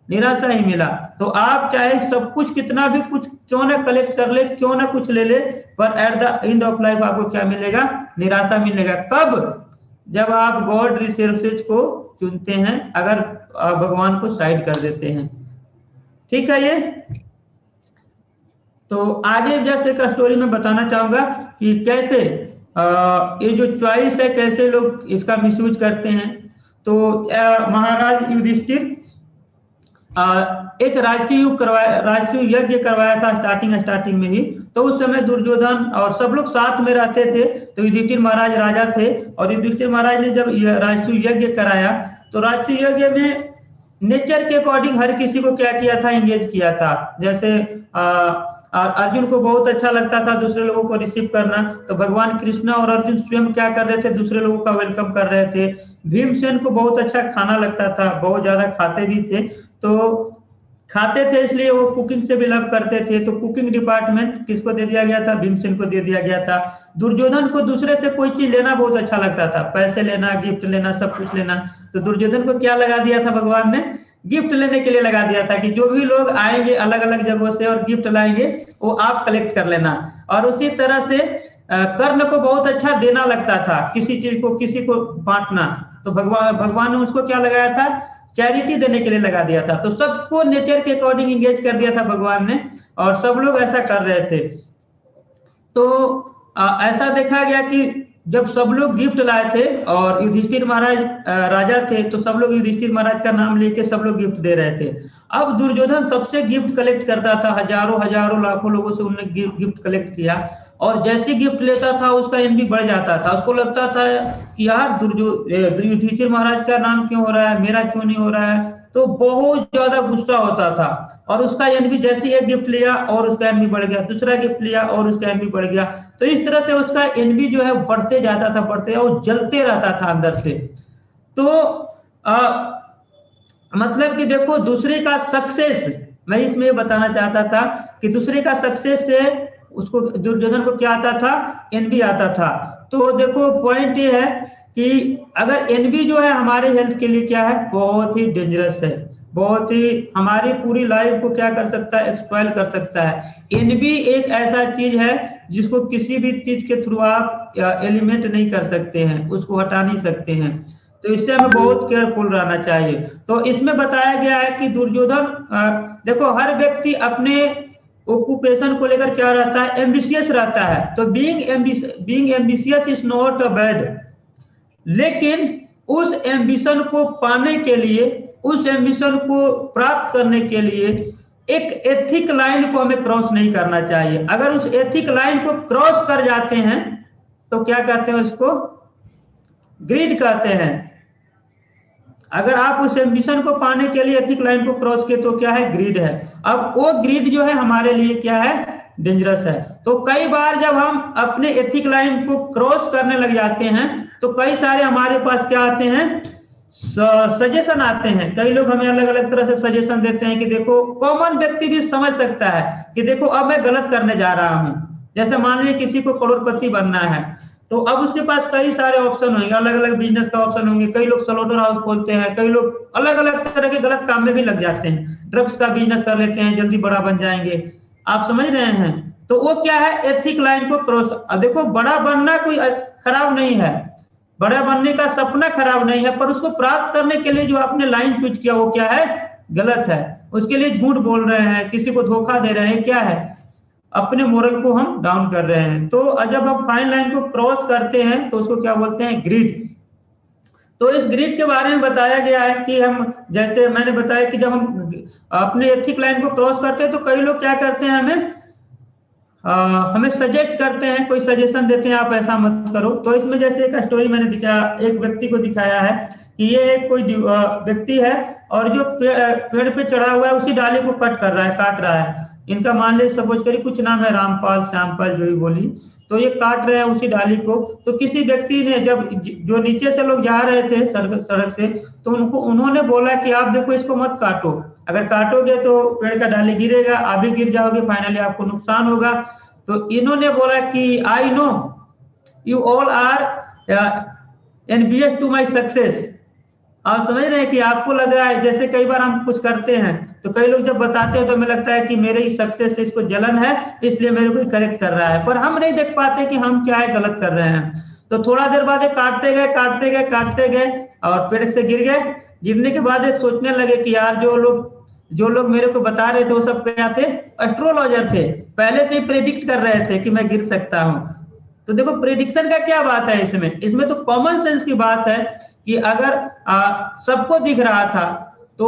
निराशा ही मिला। तो आप चाहे सब कुछ कितना भी कुछ क्यों ना कलेक्ट कर ले, क्यों ना कुछ ले ले, पर at the end of life आपको क्या मिलेगा? निराशा मिलेगा। कब? जब आप गॉड रिसोर्सेज को चुनते हैं, अगर भगवान को साइड कर देते हैं। ठीक है। ये तो आगे जस्ट एक स्टोरी में बताना चाहूंगा कि कैसे ये जो चॉइस है कैसे लोग इसका मिसयूज करते हैं। तो महाराज युधिष्ठिर एक राजसूय यज्ञ करवाया था स्टार्टिंग में ही। तो उस समय दुर्योधन और सब लोग साथ में रहते थे। तो युधिष्ठिर महाराज राजा थे, और युधिष्ठिर महाराज ने जब राजसूय यज्ञ कराया, तो राजसूय यज्ञ में नेचर के अकॉर्डिंग हर किसी को क्या किया था? एंगेज किया था। जैसे अर्जुन को बहुत अच्छा लगता था दूसरे लोगों को रिसीव करना, तो भगवान कृष्ण और अर्जुन स्वयं क्या कर रहे थे? दूसरे लोगों का वेलकम कर रहे थे। भीमसेन को बहुत अच्छा खाना लगता था, बहुत ज्यादा खाते भी थे। तो खाते थे इसलिए वो कुकिंग से भी लव करते थे। तो कुकिंग डिपार्टमेंट किसको दे दिया गया था? भीमसेन को दे दिया गया था। दुर्योधन को दूसरे से कोई चीज लेना बहुत अच्छा लगता था, पैसे लेना, गिफ्ट लेना, सब कुछ लेना। तो दुर्योधन को क्या लगा दिया था भगवान ने? गिफ्ट लेने के लिए लगा दिया था कि जो भी लोग आएंगे अलग अलग जगहों से और गिफ्ट लाएंगे, वो आप कलेक्ट कर लेना। और उसी तरह से कर्ण को बहुत अच्छा देना लगता था, किसी चीज को किसी को बांटना। तो भगवान ने उसको क्या लगाया था? चैरिटी देने के लिए लगा दिया था। तो सबको नेचर के अकॉर्डिंग इंगेज कर दिया था भगवान ने, और सब लोग ऐसा कर रहे थे। तो ऐसा देखा गया कि जब सब लोग गिफ्ट लाए थे और युधिष्ठिर महाराज राजा थे, तो सब लोग युधिष्ठिर महाराज का नाम लेके सब लोग गिफ्ट दे रहे थे। अब दुर्योधन सबसे गिफ्ट कलेक्ट करता था, हजारों हजारों लाखों लोगों से उन्होंने गिफ्ट कलेक्ट किया, और जैसे गिफ्ट लेता था उसका एनवी बढ़ जाता था। उसको लगता था कि यार युधिष्ठिर महाराज का नाम क्यों हो रहा है, मेरा क्यों नहीं हो रहा है। तो बहुत ज्यादा गुस्सा होता था, और उसका एनवी जैसे एक गिफ्ट लिया और उसका एनवी बढ़ गया, दूसरा गिफ्ट लिया और उसका एनवी बढ़ गया। तो इस तरह से उसका एनवी जो है बढ़ते जाता था, बढ़ते, और जलते रहता था अंदर से। तो मतलब कि देखो, दूसरे का सक्सेस, मैं इसमें बताना चाहता था कि दूसरे का सक्सेस से उसको, दुर्योधन को क्या आता था? एनवी आता था। तो देखो पॉइंट ये है कि अगर एनवी जो है हमारे हेल्थ के लिए क्या है? बहुत ही डेंजरस है, बहुत ही हमारी पूरी लाइफ को क्या कर सकता है? एक्सपॉइल कर सकता है। एनवी एक ऐसा चीज है जिसको किसी भी चीज के थ्रू आप एलिमेंट नहीं कर सकते हैं, उसको हटा नहीं सकते हैं। तो इससे हमें बहुत केयरफुल रहना चाहिए। तो इसमें बताया गया है कि दुर्योधन, देखो हर व्यक्ति अपने ऑक्यूपेशन को लेकर क्या रहता है? एम्बिशियस रहता है। तो being ambitious is not a bad, लेकिन उस एम्बिशन को पाने के लिए, उस एम्बिशन को प्राप्त करने के लिए एक एथिक लाइन को हमें क्रॉस नहीं करना चाहिए। अगर उस एथिक लाइन को क्रॉस कर जाते हैं तो क्या कहते हैं? उसको ग्रीड कहते हैं। अगर आप उस एम्बिशन को पाने के लिए एथिक लाइन को क्रॉस किए तो क्या है? ग्रीड है। अब वो ग्रीड जो है हमारे लिए क्या है? डेंजरस है। तो कई बार जब हम अपने एथिक लाइन को क्रॉस करने लग जाते हैं तो कई सारे हमारे पास क्या आते हैं? सजेशन आते हैं। कई लोग हमें अलग अलग तरह से सजेशन देते हैं कि देखो, कॉमन व्यक्ति भी समझ सकता है कि देखो अब मैं गलत करने जा रहा हूं। जैसे मान लीजिए किसी को करोड़पति बनना है, तो अब उसके पास कई सारे ऑप्शन होंगे, अलग अलग बिजनेस का ऑप्शन होंगे। कई लोग सलोटर हाउस खोलते हैं, कई लोग अलग अलग तरह के गलत काम में भी लग जाते हैं, ड्रग्स का बिजनेस कर लेते हैं, जल्दी बड़ा बन जाएंगे। आप समझ रहे हैं? तो वो क्या है? एथिक लाइन को क्रॉस। देखो, बड़ा बनना कोई खराब नहीं है, बड़ा बनने का सपना खराब नहीं है, पर उसको प्राप्त करने के लिए जो आपने लाइन चूज किया वो क्या है? गलत है। उसके लिए झूठ बोल रहे हैं, किसी को धोखा दे रहे हैं, क्या है? अपने मोरल को हम डाउन कर रहे हैं। तो जब हम फाइन लाइन को क्रॉस करते हैं तो उसको क्या बोलते हैं? ग्रिड। तो इस ग्रिड के बारे में बताया गया है कि हम, जैसे मैंने बताया कि जब हम अपने एथिक लाइन को क्रॉस करते हैं तो कई लोग क्या करते हैं? हमें सजेस्ट करते हैं, कोई सजेशन देते हैं, आप ऐसा मत करो। तो इसमें जैसे एक स्टोरी मैंने दिखाया, एक व्यक्ति को दिखाया है कि ये कोई व्यक्ति है और जो पेड़ पे चढ़ा हुआ है उसी डाली को कट कर रहा है, काट रहा है। इनका मान लीजिए सपोज करिए कुछ नाम है, रामपाल, श्यामपाल, जो भी बोली। तो ये काट रहे हैं उसी डाली को। तो किसी व्यक्ति ने, जब जो नीचे से लोग जा रहे थे सड़क से, तो उन्होंने बोला कि आप देखो इसको मत काटो, अगर काटोगे तो पेड़ का डाली गिरेगा, आप भी गिर जाओगे, फाइनली आपको नुकसान होगा। तो इन्होंने बोला कि I know you all are envious to my success. आप समझ रहे हैं कि आपको लग रहा है जैसे कई बार हम कुछ करते हैं तो कई लोग जब बताते हैं तो हमें लगता है कि मेरे सक्सेस से इसको जलन है, इसलिए मेरे को करेक्ट कर रहा है, पर हम नहीं देख पाते कि हम क्या है गलत कर रहे हैं। तो थोड़ा देर बाद काटते गए काटते गए काटते गए और पेड़ से गिर गए। गिरने के बाद एक सोचने लगे कि यार जो लोग मेरे को बता रहे थे वो सब क्या थे, एस्ट्रोलॉजर थे, पहले से ही प्रेडिक्ट कर रहे थे कि मैं गिर सकता हूं। तो देखो प्रेडिक्शन का क्या बात है इसमें तो कॉमन सेंस की बात है कि अगर सबको दिख रहा था तो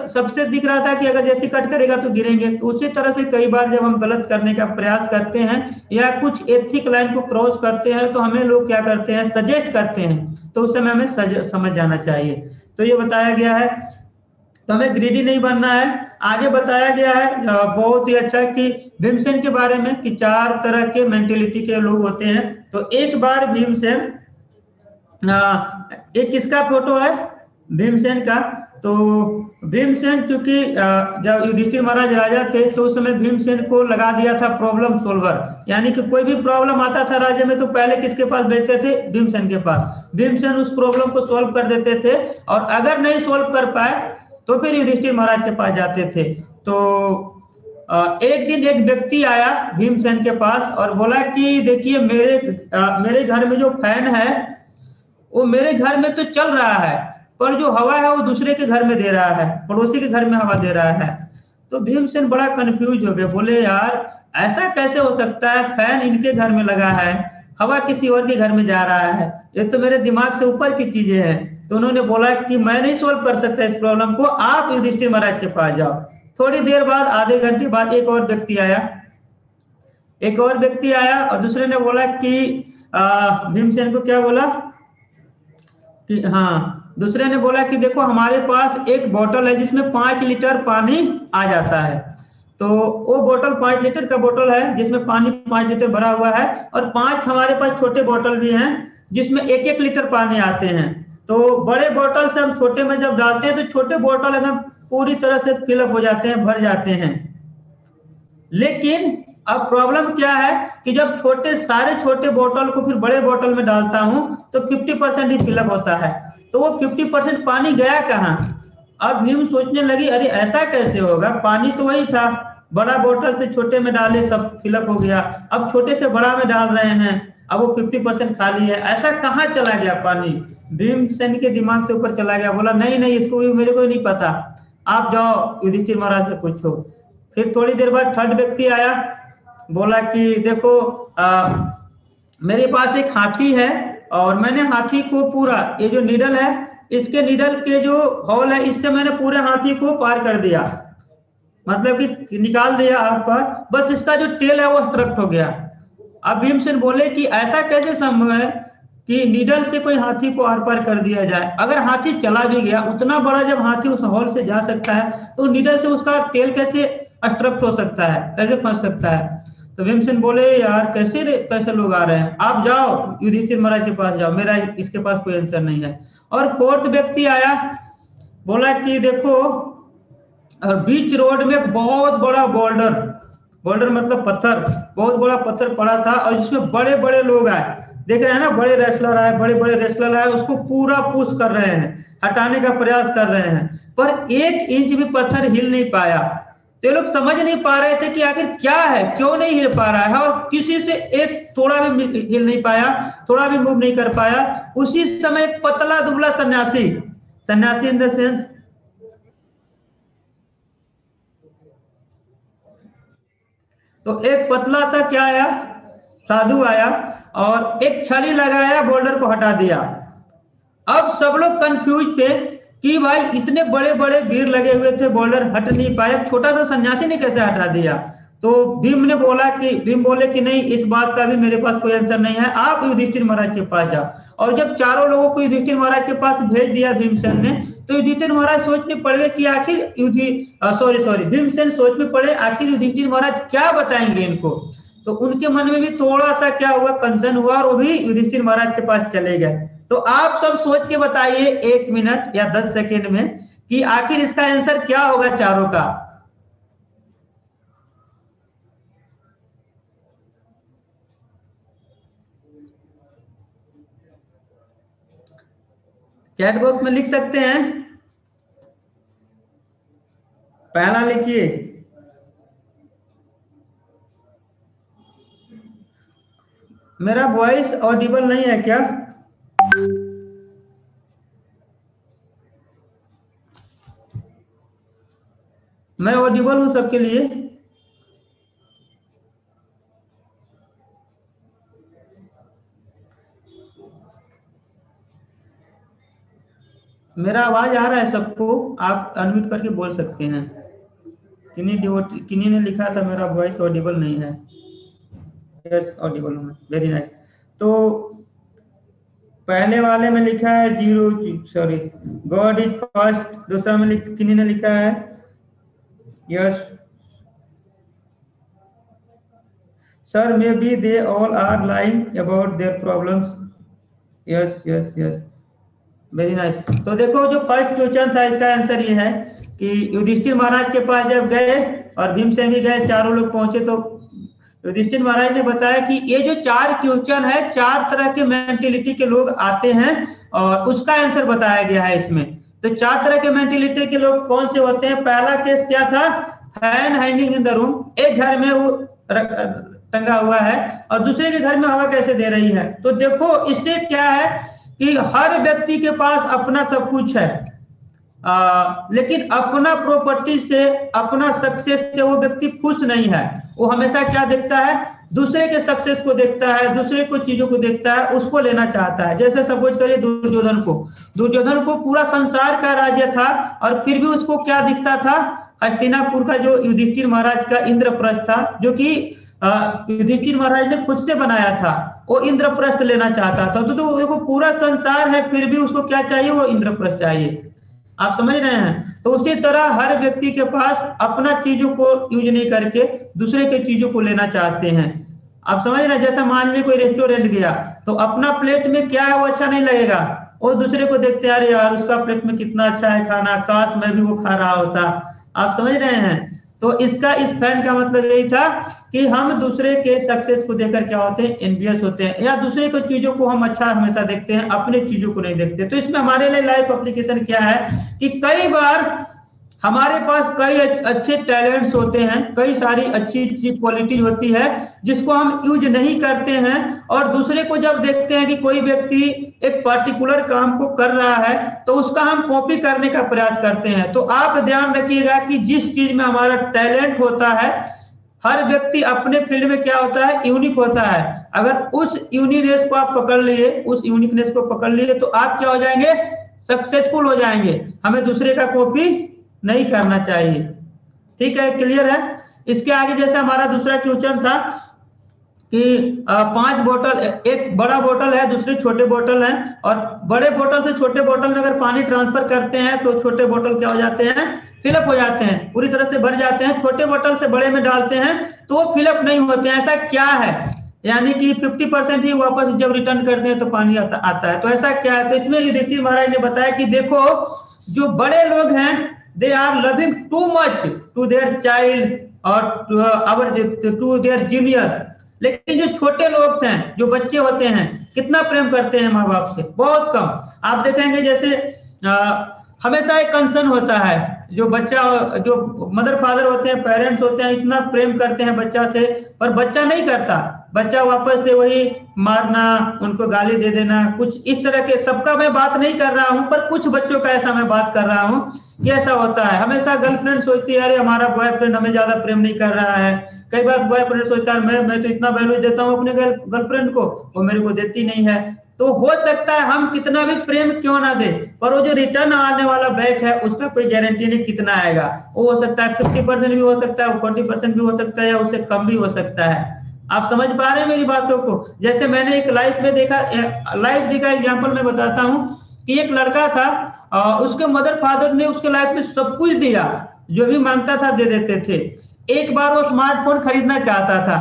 सबसे दिख रहा था कि अगर जैसे कट करेगा तो गिरेंगे, तो उसी तरह से कई बार जब हम गलत करने का प्रयास करते हैं या कुछ एथिक लाइन को क्रॉस करते हैं तो हमें लोग क्या करते हैं, सजेस्ट करते हैं, तो उस समय हमें समझ जाना चाहिए। तो ये बताया गया है, तो हमें ग्रीडी नहीं बनना है। आगे बताया गया है बहुत ही अच्छा कि भीमसेन के बारे में कि 4 तरह के मेंटेलिटी के लोग होते हैं। तो एक बार भीमसेन, एक किसका फोटो है, भीमसेन का। तो भीमसेन चूंकि जब युधिष्ठिर महाराज राजा थे तो उस समय भीमसेन को लगा दिया था प्रॉब्लम सोल्वर, यानी कि कोई भी प्रॉब्लम आता था राज्य में तो पहले किसके पास भेजते थे, भीमसेन के पास। भीमसेन उस प्रॉब्लम को सॉल्व कर देते थे और अगर नहीं सॉल्व कर पाए तो फिर युधिष्ठिर महाराज के पास जाते थे। तो एक दिन एक व्यक्ति आया भीमसेन के पास और बोला कि देखिए मेरे घर में जो फैन है वो मेरे घर में तो चल रहा है, पर जो हवा है वो दूसरे के घर में दे रहा है, पड़ोसी के घर में हवा दे रहा है। तो भीमसेन बड़ा कंफ्यूज हो गया, बोले यार ऐसा कैसे हो सकता है, फैन इनके घर में लगा है, हवा किसी और के घर में जा रहा है, ये तो मेरे दिमाग से ऊपर की चीजें हैं। तो उन्होंने बोला कि मैं नहीं सोल्व कर सकता इस प्रॉब्लम को, आप युधिष्ठिर महाराज के पास जाओ। थोड़ी देर बाद, आधे घंटे बाद एक और व्यक्ति आया और दूसरे ने बोला कि भीमसेन को क्या बोला कि हाँ, दूसरे ने बोला कि देखो हमारे पास एक बोतल है जिसमें 5 लीटर पानी आ जाता है। तो वो बोतल 5 लीटर का बोतल है जिसमें पानी 5 लीटर भरा हुआ है, और 5 हमारे पास छोटे बोतल भी हैं जिसमें 1-1 लीटर पानी आते हैं। तो बड़े बोतल से हम छोटे में जब डालते हैं तो छोटे बोतल एकदम पूरी तरह से फिलअप हो जाते हैं, भर जाते हैं। लेकिन अब प्रॉब्लम क्या है कि जब सारे छोटे बोतल को फिर बड़े बोतल में डालता हूं तो 50% ही फिलअप होता है, तो वो 50% पानी गया कहां। अब भीम सोचने लगी अरे ऐसा कैसे होगा, पानी तो वही था, बड़ा बोतल से छोटे में डाले सब फिलअप हो गया, अब छोटे से बड़ा में डाल रहे हैं, अब वो 50% खाली है, ऐसा कहां चला गया पानी। भीमसेन के दिमाग से ऊपर चला गया, बोला नहीं नहीं इसको भी मेरे को नहीं पता, आप जाओ युधिष्ठिर महाराज से पूछो। फिर थोड़ी देर बाद थर्ड व्यक्ति आया, बोला कि देखो मेरे पास एक हाथी है और मैंने हाथी को पूरा, ये जो नीडल है इसके नीडल के जो हॉल है इससे मैंने पूरे हाथी को पार कर दिया, मतलब कि निकाल दिया आर पार, बस इसका जो टेल है वो स्ट्रक्ट हो गया। अब भीमसेन बोले कि ऐसा कैसे संभव है कि नीडल से कोई हाथी को आर पार कर दिया जाए, अगर हाथी चला भी गया, उतना बड़ा जब हाथी उस हॉल से जा सकता है तो नीडल से उसका टेल कैसे स्ट्रक्ट हो सकता है, कैसे फंस सकता है। तो भीमसेन बोले यार कैसे लोग आ रहे हैं, आप जाओ युधिष्ठिर महाराज के पास जाओ, मेरा इसके पास कोई आंसर नहीं है। और फोर्थ व्यक्ति आया, बोला कि देखो और बीच रोड में एक बहुत बड़ा बोल्डर मतलब पत्थर, बहुत बड़ा पत्थर पड़ा था और जिसमें बड़े बड़े लोग आए, देख रहे हैं ना, बड़े बड़े रेसलर आए, उसको पूरा पुश कर रहे हैं, हटाने का प्रयास कर रहे हैं, पर 1 इंच भी पत्थर हिल नहीं पाया। तो लोग समझ नहीं पा रहे थे कि आखिर क्या है, क्यों नहीं हिल पा रहा है, और किसी से एक थोड़ा भी हिल नहीं पाया, थोड़ा भी मूव नहीं कर पाया। उसी समय एक पतला दुबला सन्यासी इन द सेंस, तो एक पतला सा क्या आया, साधु आया और एक छड़ी लगाया, बोल्डर को हटा दिया। अब सब लोग कंफ्यूज थे कि भाई इतने बड़े बड़े भीड़ लगे हुए थे, बोल्डर हट नहीं पाया, छोटा सा सन्यासी ने कैसे हटा दिया। तो भीम बोले कि नहीं, इस बात का भी मेरे पास कोई आंसर नहीं है, आप युधिष्ठिर महाराज के पास जाओ। और जब चारों लोगों को युधिष्ठिर महाराज के पास भेज दिया भीमसेन ने, तो युधिष्ठिर महाराज सोच में पड़े कि आखिर भीमसेन सोच में पड़े आखिर युधिष्ठिर महाराज क्या बताएंगे इनको। तो उनके मन में भी थोड़ा सा क्या हुआ, कंसर्न हुआ, और वो भी युधिष्ठिर महाराज के पास चले गए। तो आप सब सोच के बताइए 1 मिनट या 10 सेकेंड में कि आखिर इसका आंसर क्या होगा चारों का। चैट बॉक्स में लिख सकते हैं, पहला लिखिए। मेरा वॉइस ऑडिबल नहीं है क्या? मैं ऑडिबल हूं सबके लिए? मेरा आवाज आ रहा है सबको? आप अनम्यूट करके बोल सकते हैं। किन्हीं ने लिखा था मेरा वॉइस ऑडिबल नहीं है। यस, ऑडिबल हूँ, वेरी नाइस। तो पहले वाले में लिखा है zero, sorry, God is first. दूसरा में किन्हीं ने लिखा है yes sir, may be they all are lying about their problems. Yes yes yes, very nice. तो देखो, जो फर्स्ट क्वेश्चन था इसका आंसर ये है कि युधिष्ठिर महाराज के पास जब गए और भीमसेन भी गए, चारों लोग पहुंचे, तो युधिष्ठिर महाराज ने बताया कि ये जो 4 क्वेश्चन है, 4 तरह के मेंटेलिटी के लोग आते हैं और उसका आंसर बताया गया है इसमें। तो 4 तरह के मेंटेलिटी के लोग कौन से होते हैं? पहला केस क्या था? Fan hanging in the room, एक घर में वो टंगा हुआ है और दूसरे के घर में हवा कैसे दे रही है। तो देखो, इससे क्या है कि हर व्यक्ति के पास अपना सब कुछ है, लेकिन अपना प्रॉपर्टी से, अपना सक्सेस से वो व्यक्ति खुश नहीं है। वो हमेशा क्या देखता है? दूसरे के सक्सेस को देखता है, दूसरे को चीजों को देखता है, उसको लेना चाहता है। जैसे सपोज करिए दुर्योधन को पूरा संसार का राज्य था और फिर भी उसको क्या दिखता था? हस्तिनापुर का जो युधिष्ठिर महाराज का इंद्रप्रस्थ था, जो कि युधिष्ठिर महाराज ने खुद से बनाया था, वो इंद्रप्रस्थ लेना चाहता था। तो देखो, पूरा संसार है फिर भी उसको क्या चाहिए? वो इंद्रप्रस्थ चाहिए। आप समझ रहे हैं? तो उसी तरह हर व्यक्ति के पास अपना चीजों को यूज नहीं करके दूसरे के चीजों को लेना चाहते हैं। आप समझ रहे हैं? जैसा मान लीजिए कोई रेस्टोरेंट गया तो अपना प्लेट में क्या है वो अच्छा नहीं लगेगा, वो दूसरे को देखते हैं, अरे यार उसका प्लेट में कितना अच्छा है खाना, काश मैं भी वो खा रहा होता। आप समझ रहे हैं? तो इसका, इस फैन का मतलब यही था कि हम दूसरे के सक्सेस को देखकर क्या होते हैं? एनवियस होते हैं, या दूसरे को चीजों को हम अच्छा हमेशा देखते हैं, अपने चीजों को नहीं देखते। तो इसमें हमारे लिए लाइफ एप्लीकेशन क्या है कि कई बार हमारे पास कई अच्छे टैलेंट्स होते हैं, कई सारी अच्छी क्वालिटीज होती है जिसको हम यूज नहीं करते हैं, और दूसरे को जब देखते हैं कि कोई व्यक्ति एक पर्टिकुलर काम को कर रहा है तो उसका हम कॉपी करने का प्रयास करते हैं। तो आप ध्यान रखिएगा कि जिस चीज में हमारा टैलेंट होता है, हर व्यक्ति अपने फील्ड में क्या होता है? यूनिक होता है। अगर उस यूनिकनेस को आप पकड़ लिए, उस यूनिकनेस को पकड़ लिए तो आप क्या हो जाएंगे? सक्सेसफुल हो जाएंगे। हमें दूसरे का कॉपी नहीं करना चाहिए। ठीक है, क्लियर है? इसके आगे जैसे हमारा दूसरा क्वेश्चन था कि 5 बोतल, एक बड़ा बोतल है, दूसरे छोटे बोतल है, और बड़े बोतल से छोटे बोतल में अगर पानी ट्रांसफर करते हैं तो छोटे बोतल क्या हो जाते हैं? फिलअप हो जाते हैं, पूरी तरह से भर जाते हैं। छोटे बोतल से बड़े में डालते हैं तो वो फिलअप नहीं होते हैं। ऐसा क्या है? यानी कि 50% ही वापस जब रिटर्न करते हैं तो पानी आता है। तो ऐसा क्या है? तो इसमें युधिष्ठिर महाराज ने बताया कि देखो, जो बड़े लोग हैं they are loving too much to their child और टू देयर जीनियस, लेकिन जो छोटे लोग हैं, जो बच्चे होते हैं, कितना प्रेम करते हैं माँ बाप से? बहुत कम। आप देखेंगे जैसे हमेशा एक कंसर्न होता है, जो बच्चा, जो मदर फादर होते हैं, पेरेंट्स होते हैं, इतना प्रेम करते हैं बच्चा से, पर बच्चा नहीं करता। बच्चा वापस से वही मारना, उनको गाली दे देना, कुछ इस तरह के। सबका मैं बात नहीं कर रहा हूं, पर कुछ बच्चों का ऐसा मैं बात कर रहा हूं कि ऐसा होता है। हमेशा गर्लफ्रेंड सोचती है अरे हमारा बॉयफ्रेंड हमें ज्यादा प्रेम नहीं कर रहा है। कई बार बॉयफ्रेंड सोचता है मैं तो इतना वैल्यू देता हूं अपने गर्लफ्रेंड को, वो मेरे को देती नहीं है। तो हो सकता है हम कितना भी प्रेम क्यों ना दे, पर वो जो रिटर्न आने वाला बैक है उसका कोई गारंटी नहीं कितना आएगा। वो हो सकता है 50% भी हो सकता है, 40% भी हो सकता है, या उससे कम भी हो सकता है। आप समझ पा रहे हैं मेरी बातों को? जैसे मैंने एक लाइफ देखा एग्जाम्पल मैं बताता हूँ कि एक लड़का था, उसके मदर फादर ने उसके लाइफ में सब कुछ दिया, जो भी मांगता था दे देते थे। एक बार वो स्मार्टफोन खरीदना चाहता था,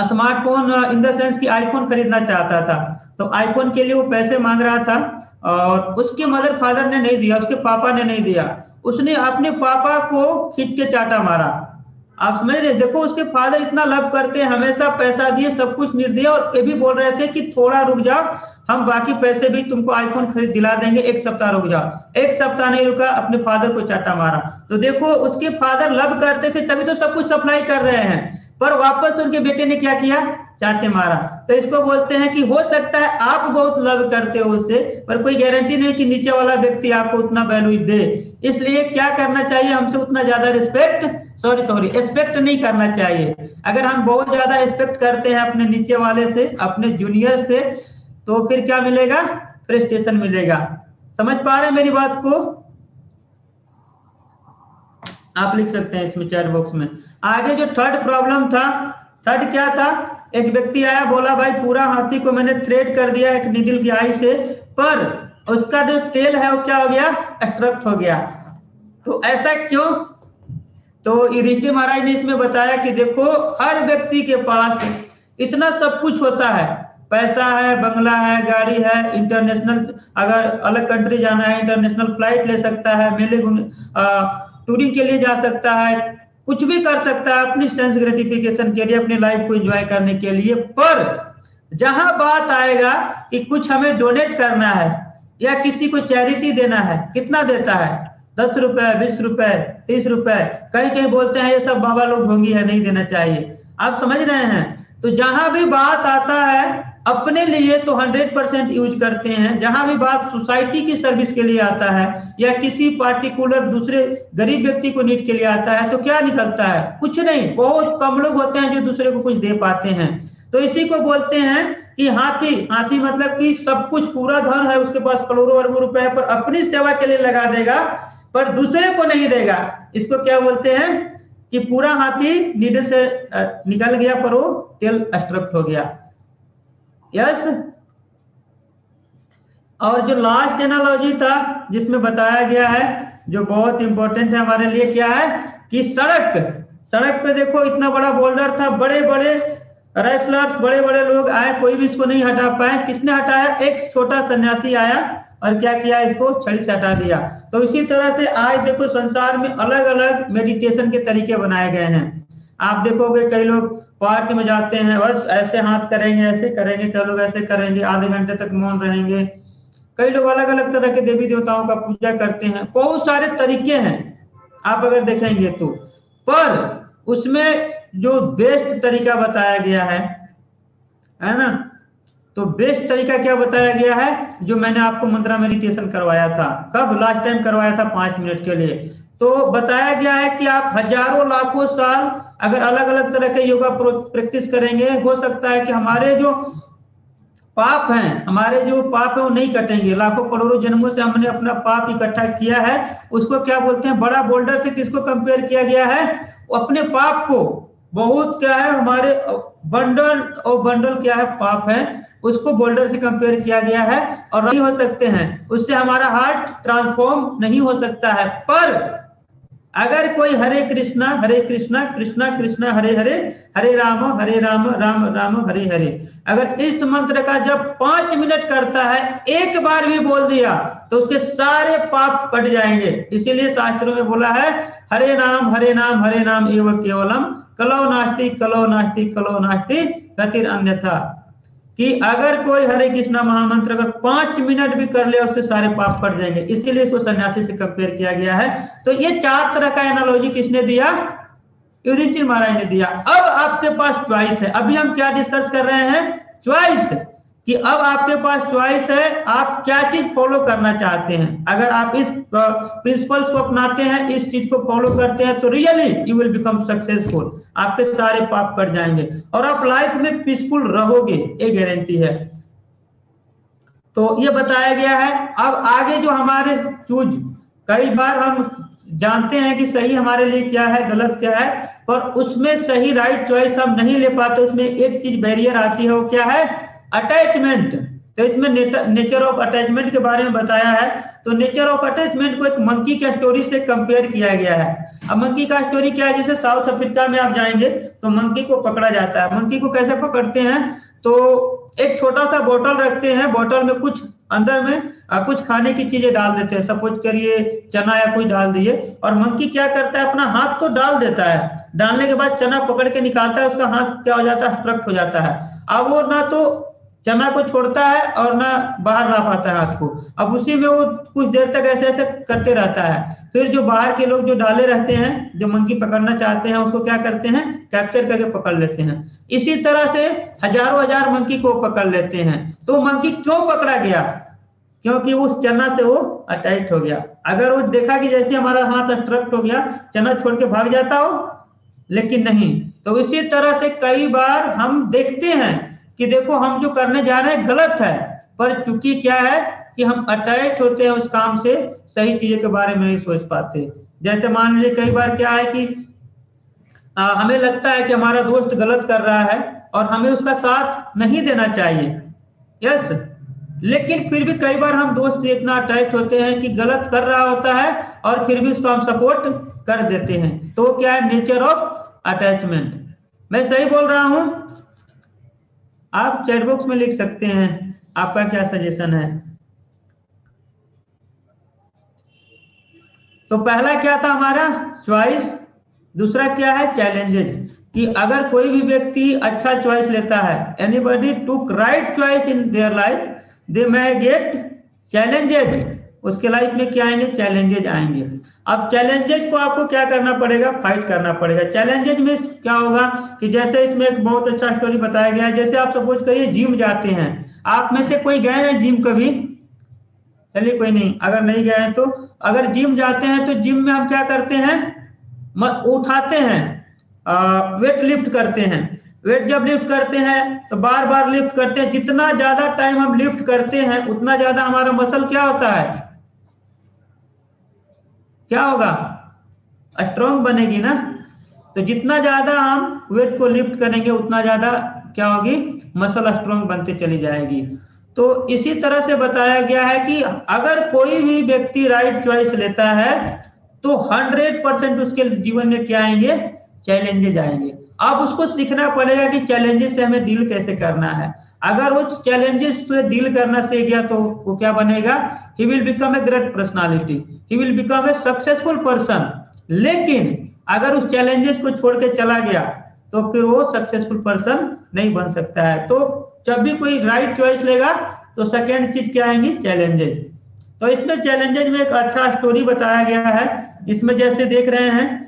स्मार्टफोन इन द सेंस कि आईफोन खरीदना चाहता था। तो आईफोन के लिए वो पैसे मांग रहा था और उसके मदर फादर ने नहीं दिया, उसके पापा ने नहीं दिया। उसने अपने पापा को खींच के चाटा मारा। आप समझ रहे? देखो, उसके फादर इतना लव करते हैं, हमेशा पैसा दिए, सब कुछ निर्दिए, और ये भी बोल रहे थे कि थोड़ा रुक जाओ, हम बाकी पैसे भी तुमको आईफोन खरीद दिला देंगे, 1 सप्ताह रुक जाओ। 1 सप्ताह नहीं रुका, अपने फादर को चाटा मारा। तो देखो उसके फादर लव करते थे तभी तो सब कुछ सप्लाई कर रहे हैं, पर वापस उनके बेटे ने क्या किया, चाटे मारा। तो इसको बोलते हैं कि हो सकता है आप बहुत लव करते हो उससे, पर कोई गारंटी नहीं कि नीचे वाला व्यक्ति आपको उतना वैल्यू दे। इसलिए क्या करना चाहिए, हमसे उतना ज्यादा एक्सपेक्ट नहीं करना चाहिए। अगर हम बहुत ज्यादा एक्सपेक्ट करते हैं अपने नीचे वाले से, अपने जूनियर से, तो फिर क्या मिलेगा, फ्रस्ट्रेशन मिलेगा। समझ पा रहे हैं मेरी बात को? आप लिख सकते हैं इसमें चैट बॉक्स में। आगे जो थर्ड प्रॉब्लम था, थर्ड क्या था, एक व्यक्ति आया बोला भाई पूरा हाथी को मैंने थ्रेड कर दिया एक नीडल की आई से, पर उसका जो टेल है वो क्या हो गया, एक्सट्रैक्ट हो गया। तो ऐसा क्यों? तो युधिष्ठिर महाराज ने इसमें बताया कि देखो हर व्यक्ति के पास इतना सब कुछ होता है, पैसा है, बंगला है, गाड़ी है, इंटरनेशनल अगर अलग कंट्री जाना है इंटरनेशनल फ्लाइट ले सकता है, मेले टूरिंग के लिए जा सकता है, कुछ भी कर सकता है अपनी सेंस ग्रेटिफिकेशन के लिए, अपनी लाइफ को एंजॉय करने के लिए। पर जहां बात आएगा कि कुछ हमें डोनेट करना है या किसी को चैरिटी देना है, कितना देता है, 10 रुपए, 20 रुपए, 30 रुपए, कहीं कहीं बोलते हैं ये सब बाबा लोग ढोंगी है, नहीं देना चाहिए। आप समझ रहे हैं? तो जहां भी बात आता है अपने लिए तो 100% यूज करते हैं, जहां भी बात सोसाइटी की सर्विस के लिए आता है या किसी पार्टिकुलर दूसरे गरीब व्यक्ति को नीड के लिए आता है तो क्या निकलता है, कुछ नहीं। बहुत कम लोग होते हैं जो दूसरे को कुछ दे पाते हैं। तो इसी को बोलते हैं कि हाथी मतलब कि सब कुछ पूरा धन है उसके पास, करोड़ों अरबों रुपए है, पर अपनी सेवा के लिए लगा देगा पर दूसरे को नहीं देगा। इसको क्या बोलते हैं कि पूरा हाथी नीडल से निकल गया पर वो टेल एक्सट्रैक्ट हो गया। यस। और जो लास्ट एनालॉजी था जिसमें बताया गया है, जो बहुत इंपॉर्टेंट है हमारे लिए, क्या है कि सड़क पे देखो इतना बड़ा बोल्डर था, बड़े बड़े रेसलर्स, बड़े बड़े लोग आए, कोई भी इसको नहीं हटा पाए। किसने हटाया? एक छोटा सन्यासी आया और क्या किया, इसको छड़ी से हटा दिया। तो इसी तरह से आज देखो संसार में अलग अलग मेडिटेशन के तरीके बनाए गए हैं। आप देखोगे कई लोग पार्क में जाते हैं, बस ऐसे हाथ करेंगे, ऐसे करेंगे, कई लोग ऐसे करेंगे, आधे घंटे तक मौन रहेंगे। कई लोग अलग अलग तरह के देवी देवताओं का पूजा करते हैं, बहुत सारे तरीके हैं आप अगर देखेंगे तो। पर उसमें जो बेस्ट तरीका बताया गया है ना, तो बेस्ट तरीका क्या बताया गया है, जो मैंने आपको मंत्रा मेडिटेशन करवाया था, कब लास्ट टाइम करवाया था, 5 मिनट के लिए। तो बताया गया है कि आप हजारों लाखों साल अगर अलग अलग तरह के योगा प्रैक्टिस करेंगे, हो सकता है कि हमारे जो पाप है वो नहीं कटेंगे। लाखों करोड़ों जन्मों से हमने अपना पाप इकट्ठा किया है, उसको क्या बोलते हैं, बड़ा बोल्डर से किसको कंपेयर किया गया है, अपने पाप को। बहुत क्या है हमारे बंडल क्या है, पाप है, उसको बोल्डर से कंपेयर किया गया है और नहीं हो सकते हैं, उससे हमारा हार्ट ट्रांसफॉर्म नहीं हो सकता है। पर अगर कोई हरे कृष्णा कृष्णा कृष्णा हरे हरे, हरे राम राम राम हरे हरे, अगर इस मंत्र का जब 5 मिनट करता है, एक बार भी बोल दिया तो उसके सारे पाप कट जाएंगे। इसीलिए शास्त्रों में बोला है हरे नाम एव केवलम कलो नास्ति गतिर अन्यथा, कि अगर कोई हरे कृष्णा महामंत्र अगर 5 मिनट भी कर ले उसके सारे पाप कट जाएंगे। इसीलिए इसको सन्यासी से कंपेयर किया गया है। तो ये 4 तरह का एनालॉजी किसने दिया, युधिष्ठिर महाराज ने दिया। अब आपके पास चॉइस है, अभी हम क्या डिस्कस कर रहे हैं, चॉइस, कि अब आपके पास चॉइस है आप क्या चीज फॉलो करना चाहते हैं। अगर आप इस प्रिंसिपल्स को अपनाते हैं, इस चीज को फॉलो करते हैं, तो really you will become successful, आपके सारे पाप कट जाएंगे और आप लाइफ में पीसफुल रहोगे, ये गारंटी है। तो ये बताया गया है। अब आगे जो हमारे चूज, कई बार हम जानते हैं कि सही हमारे लिए क्या है, गलत क्या है, पर उसमें सही राइट चॉइस हम नहीं ले पाते। उसमें एक चीज बैरियर आती है, वो क्या है, अटैचमेंट। तो इसमें नेचर ऑफ अटैचमेंट के बारे में बताया है। तो नेचर ऑफ अटैचमेंट को एक मंकी के स्टोरी से कंपेयर किया गया है। अब मंकी का स्टोरी क्या है, जैसे साउथ अफ्रीका में आप जाएंगे तो मंकी को पकड़ा जाता है। मंकी को कैसे पकड़ते हैं, तो एक छोटा सा बोतल रखते हैं, बोतल में कुछ अंदर में कुछ खाने की चीजें डाल देते हैं, सपोज करिए चना या कुछ डाल दिए, और मंकी क्या करता है, अपना हाथ तो डाल देता है, डालने के बाद चना पकड़ के निकालता है, उसका हाथ क्या हो जाता है, स्ट्रक्ट हो जाता है। अब वो ना तो चना को छोड़ता है और ना बाहर ला पाता है हाथ को। अब उसी में वो कुछ देर तक ऐसे ऐसे करते रहता है। फिर जो बाहर के लोग जो डाले रहते हैं, जो मंकी पकड़ना चाहते हैं, उसको क्या करते हैं, कैप्चर करके पकड़ लेते हैं। इसी तरह से हजारों हजार मंकी को पकड़ लेते हैं। तो मंकी क्यों पकड़ा गया? क्योंकि उस चना से वो अटैच हो गया। अगर वो देखा कि जैसे हमारा हाथ अब्स्ट्रक्ट हो गया, चना छोड़ के भाग जाता हो, लेकिन नहीं। तो इसी तरह से कई बार हम देखते हैं कि देखो हम जो करने जा रहे हैं गलत है, पर चूंकि क्या है कि हम अटैच होते हैं उस काम से, सही चीजों के बारे में नहीं सोच पाते। जैसे मान लीजिए कई बार क्या है कि हमें लगता है कि हमारा दोस्त गलत कर रहा है और हमें उसका साथ नहीं देना चाहिए, यस, लेकिन फिर भी कई बार हम दोस्त से इतना अटैच होते हैं कि गलत कर रहा होता है और फिर भी उसको हम सपोर्ट कर देते हैं। तो क्या है, नेचर ऑफ अटैचमेंट। मैं सही बोल रहा हूं? आप चैट बॉक्स में लिख सकते हैं आपका क्या सजेशन है। तो पहला क्या था हमारा, चॉइस। दूसरा क्या है, चैलेंजेस, कि अगर कोई भी व्यक्ति अच्छा चॉइस लेता है, anybody took right choice in their life, they may gate challenges. उसके लाइफ में क्या आएंगे, चैलेंजेस आएंगे। अब चैलेंजेस को आपको क्या करना पड़ेगा, फाइट करना पड़ेगा। चैलेंजेस में क्या होगा कि जैसे इसमें एक बहुत अच्छा स्टोरी बताया गया है। जैसे आप सपोज करिए जिम जाते हैं, आप में से कोई गए हैं जिम कभी? चलिए कोई नहीं, अगर नहीं गए हैं तो अगर जिम जाते हैं तो जिम में हम क्या करते हैं, उठाते हैं, वेट लिफ्ट करते हैं। वेट जब लिफ्ट करते हैं तो बार बार लिफ्ट करते हैं। जितना ज्यादा टाइम हम लिफ्ट करते हैं उतना ज्यादा हमारा मसल क्या होता है, क्या होगा, स्ट्रांग बनेगी ना। तो जितना ज्यादा हम वेट को लिफ्ट करेंगे उतना ज्यादा क्या होगी, मसल स्ट्रांग बनते चली जाएगी। तो इसी तरह से बताया गया है कि अगर कोई भी व्यक्ति राइट चॉइस लेता है तो 100% उसके जीवन में क्या आएंगे, चैलेंजेस आएंगे। अब उसको सीखना पड़ेगा कि चैलेंजेस से हमें डील कैसे करना है। अगर वो चैलेंजेस से डील करना सीख गया तो वो क्या बनेगा, he will become a great personality, he will become a successful person. लेकिन अगर उस चैलेंजेस को छोड़ के चला गया तो फिर वो सक्सेसफुल पर्सन नहीं बन सकता है। तो जब भी कोई राइट चॉइस लेगा तो सेकेंड चीज क्या आएंगी, चैलेंजेस। तो इसमें चैलेंजेस में एक अच्छा स्टोरी बताया गया है। इसमें जैसे देख रहे हैं,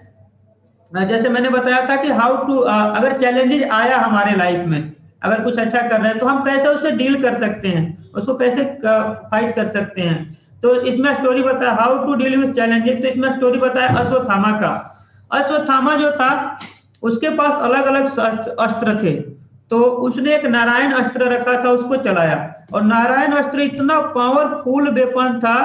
जैसे मैंने बताया था कि हाउ टू, अगर चैलेंजेस आया हमारे लाइफ में, अगर कुछ अच्छा कर रहे हैं तो हम कैसे उससे डील कर सकते हैं, उसको कैसे फाइट कर सकते हैं। तो इसमें स्टोरी बताया how to deal with challenges. तो इसमें स्टोरी बताया अश्वत्थामा का। अश्वत्थामा जो था उसके पास अलग अलग अस्त्र थे। तो उसने एक नारायण अस्त्र रखा था, उसको चलाया। और नारायण अस्त्र इतना पावरफुल वेपन था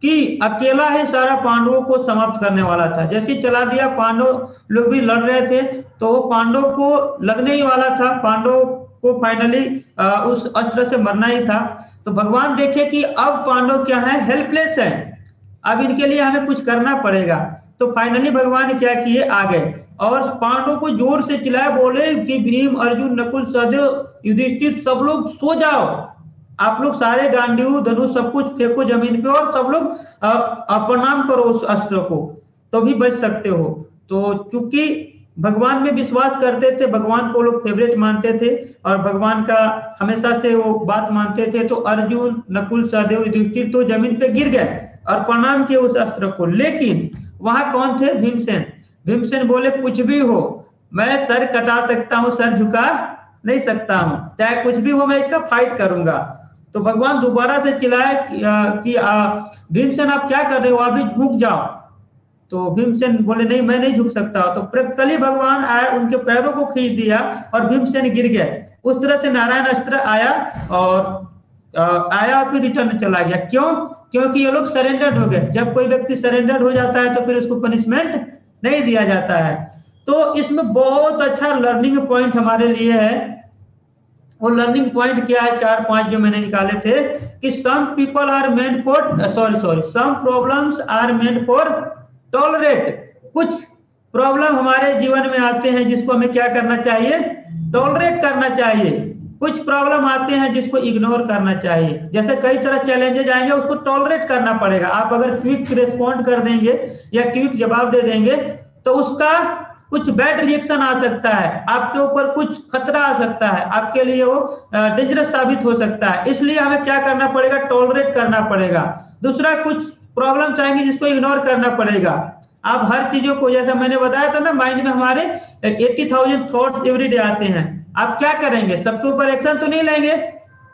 कि अकेला ही सारा पांडवों को समाप्त करने वाला था। जैसे ही चला दिया, पांडव लोग भी लड़ रहे थे तो वो पांडव को लगने ही वाला था, पांडव को फाइनली उस अस्त्र से मरना ही था। तो भगवान देखे कि अब पांडव क्या है, हेल्पलेस है, अब इनके लिए हमें कुछ करना पड़ेगा। तो फाइनली भगवान ने क्या किए, आ गए और पांडवों को जोर से चिल्लाए, बोले कि भीम, अर्जुन, नकुल, सहदेव, युधिष्ठिर सब लोग सो जाओ, आप लोग सारे गांडीव, धनुष सब कुछ फेंको जमीन पे और सब लोग प्रणाम करो उस अस्त्र को, तो भी बच सकते हो। तो चूंकि भगवान में विश्वास करते थे, भगवान को लोग फेवरेट मानते थे और भगवान का हमेशा से वो बात मानते थे, तो अर्जुन, नकुल, सहदेव, युधिष्ठिर तो जमीन पे गिर गए और प्रणाम किए उस अस्त्र को। लेकिन वहां कौन थे, भीमसेन। भीमसेन बोले कुछ भी हो, मैं सर कटा सकता हूं, सर झुका नहीं सकता हूं, चाहे कुछ भी हो मैं इसका फाइट करूंगा। तो भगवान दोबारा से चिल्लाए कि भीमसेन आप क्या कर रहे हो, अभी झुक जाओ। तो भीमसेन बोले नहीं, मैं नहीं झुक सकता। तो प्रकटली भगवान आए, उनके पैरों को खींच दिया और भीमसेन गिर गए। उस तरह से नारायण अस्त्र आया और फिर रिटर्न चला गया। क्यों? क्योंकि ये लोग सरेंडर्ड हो गए। जब कोई व्यक्ति सरेंडर्ड हो जाता है तो फिर उसको पनिशमेंट नहीं दिया जाता है। तो इसमें बहुत अच्छा लर्निंग पॉइंट हमारे लिए है। वो लर्निंग पॉइंट क्या है, 4-5 जो मैंने निकाले थे कि some people are meant for some problems are meant for tolerate. कुछ प्रॉब्लम हमारे जीवन में आते हैं जिसको हमें क्या करना चाहिए, टॉलरेट करना चाहिए। कुछ प्रॉब्लम आते हैं जिसको इग्नोर करना चाहिए। जैसे कई तरह चैलेंजेस आएंगे, उसको टॉलरेट करना पड़ेगा। आप अगर क्विक रिस्पॉन्ड कर देंगे या क्विक जवाब दे देंगे तो उसका कुछ बैड रिएक्शन आ सकता है, आपके ऊपर कुछ खतरा आ सकता है, आपके लिए वो डेंजरस साबित हो सकता है। इसलिए हमें क्या करना पड़ेगा, टॉलरेट करना पड़ेगा। दूसरा, कुछ प्रॉब्लम्स आएंगी जिसको इग्नोर करना पड़ेगा। आप हर चीजों को, जैसा मैंने बताया था ना, माइंड में हमारे 80,000 थॉट्स एवरी डे आते हैं। आप क्या करेंगे, सबके ऊपर एक्शन तो नहीं लेंगे,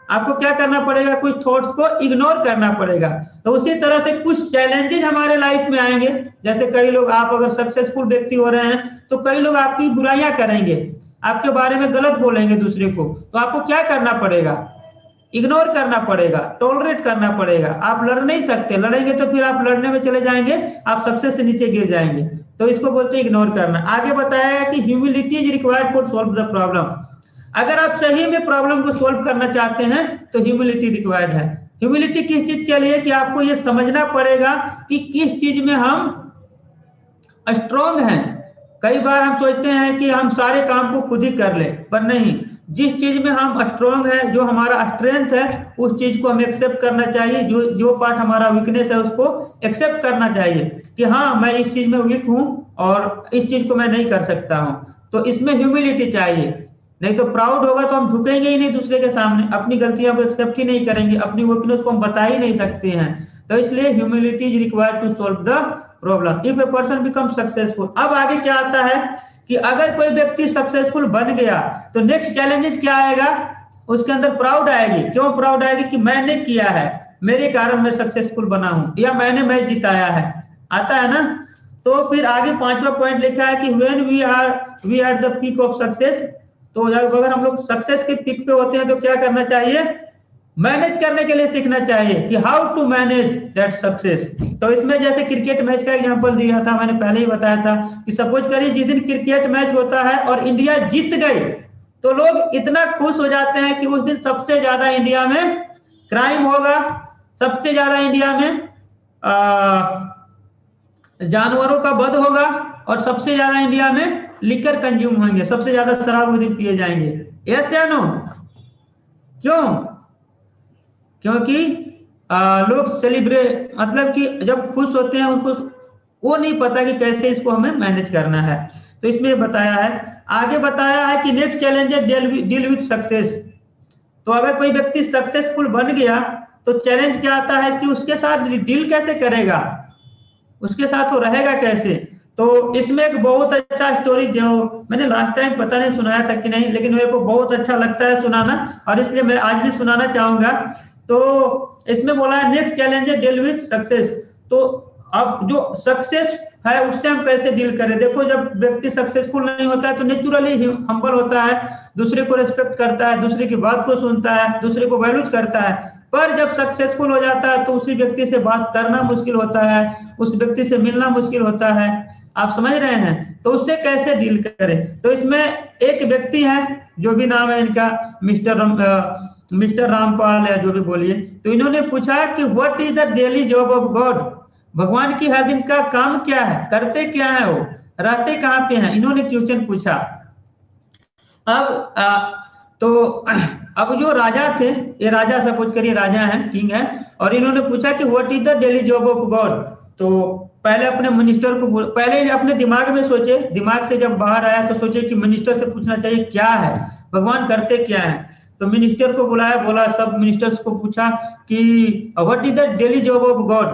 आपको क्या करना पड़ेगा, कुछ थॉट्स को इग्नोर करना पड़ेगा। तो उसी तरह से कुछ चैलेंजेस हमारे लाइफ में आएंगे। जैसे कई लोग, आप अगर सक्सेसफुल व्यक्ति हो रहे हैं तो कई लोग आपकी बुराइयां करेंगे, आपके बारे में गलत बोलेंगे दूसरे को, तो आपको क्या करना पड़ेगा, इग्नोर करना पड़ेगा, टॉलरेट करना पड़ेगा। आप लड़ नहीं सकते, लड़ेंगे तो फिर आप लड़ने में चले जाएंगे, आप सक्सेस से नीचे गिर जाएंगे। तो इसको बोलते हैं इग्नोर करना। आगे बताया कि humility is required for solve the problem. अगर आप सही में प्रॉब्लम को सॉल्व करना चाहते हैं तो ह्यूमिलिटी रिक्वायर्ड है। ह्यूमिलिटी किस चीज के लिए, कि आपको यह समझना पड़ेगा कि किस चीज में हम स्ट्रोंग हैं। कई बार हम सोचते हैं कि हम सारे काम को खुद ही कर ले, पर नहीं, जिस चीज में हम स्ट्रोंग है, जो हमारा स्ट्रेंथ है, उस चीज को हमें एक्सेप्ट करना चाहिए। जो जो पार्ट हमारा वीकनेस है उसको एक्सेप्ट करना चाहिए कि हाँ, मैं इस चीज में वीक हूं और इस चीज को मैं नहीं कर सकता हूं। तो इसमें ह्यूमिलिटी चाहिए। नहीं तो प्राउड होगा तो हम झुकेंगे ही नहीं दूसरे के सामने, अपनी गलतियों को एक्सेप्ट ही नहीं करेंगे, अपनी वीकनेस को हम बता ही नहीं सकते हैं। तो इसलिए humility is required to solve the problem if a person become successful. अब आगे क्या आता है कि अगर कोई व्यक्ति सक्सेसफुल बन गया तो नेक्स्ट चैलेंजेस क्या आएगा, उसके अंदर प्राउड आएगी। क्यों प्राउड आएगी, कि मैंने किया है, मेरे कारण मैं सक्सेसफुल बना हूं, या मैंने मैच जिताया है, आता है ना। तो फिर आगे 5वां पॉइंट लिखा है कि when we are the peak of success. तो अगर हम लोग सक्सेस के पीक पे होते हैं तो क्या करना चाहिए, मैनेज करने के लिए सीखना चाहिए कि how to manage that success. तो इसमें जैसे क्रिकेट मैच का एग्जांपल दिया था, मैंने पहले ही बताया था कि सपोज करिए जिस दिन क्रिकेट मैच होता है और इंडिया जीत गई तो लोग इतना खुश हो जाते हैं कि उस दिन सबसे ज्यादा इंडिया में क्राइम होगा, सबसे ज्यादा इंडिया में जानवरों का वध होगा, और सबसे ज्यादा इंडिया में लिकर कंज्यूम होंगे, सबसे ज्यादा शराब उस दिन पिए जाएंगे। यस या नो? क्यों? क्योंकि लोग सेलिब्रेट, मतलब कि जब खुश होते हैं उनको वो नहीं पता कि कैसे इसको हमें मैनेज करना है। तो इसमें बताया है, आगे बताया है कि नेक्स्ट चैलेंज है डील विद सक्सेस। तो अगर कोई व्यक्ति सक्सेसफुल बन गया तो चैलेंज क्या आता है कि उसके साथ डील कैसे करेगा, उसके साथ वो रहेगा कैसे। तो इसमें एक बहुत अच्छा स्टोरी जो मैंने लास्ट टाइम पता नहीं सुनाया था कि नहीं, लेकिन मेरे को बहुत अच्छा लगता है सुनाना, और इसलिए मैं आज भी सुनाना चाहूंगा। तो इसमें बोला है नेक्स्ट चैलेंज है डील विद सक्सेस। तो अब जो सक्सेस है उससे हम कैसे डील करें। देखो, जब व्यक्ति सक्सेसफुल नहीं होता है तो नेचुरली हम्बल होता है, दूसरे को रिस्पेक्ट करता है, दूसरे की बात को सुनता है, दूसरे को वैल्यूज करता है। पर जब सक्सेसफुल हो जाता है तो उसी व्यक्ति से बात करना मुश्किल होता है, उस व्यक्ति से मिलना मुश्किल होता है। आप समझ रहे हैं? तो उससे कैसे डील करें। तो इसमें एक व्यक्ति है, जो भी नाम है इनका, मिस्टर रामपाल या जो भी बोलिए। तो इन्होंने पूछा कि what is the daily job of God. भगवान की हर दिन का काम क्या है, करते क्या है, वो रहते कहाँ पे हैं, इन्होंने क्वेश्चन पूछा। तो अब जो राजा थे, ये राजा सपोज करिए राजा हैं, किंग है, और इन्होंने पूछा कि what is the daily job of God. तो पहले अपने मिनिस्टर को, पहले अपने दिमाग में सोचे, दिमाग से जब बाहर आया तो सोचे कि मिनिस्टर से पूछना चाहिए क्या है, भगवान करते क्या है। तो मिनिस्टर को बुलाया, बोला, सब मिनिस्टर्स को पूछा कि what is the daily job of God,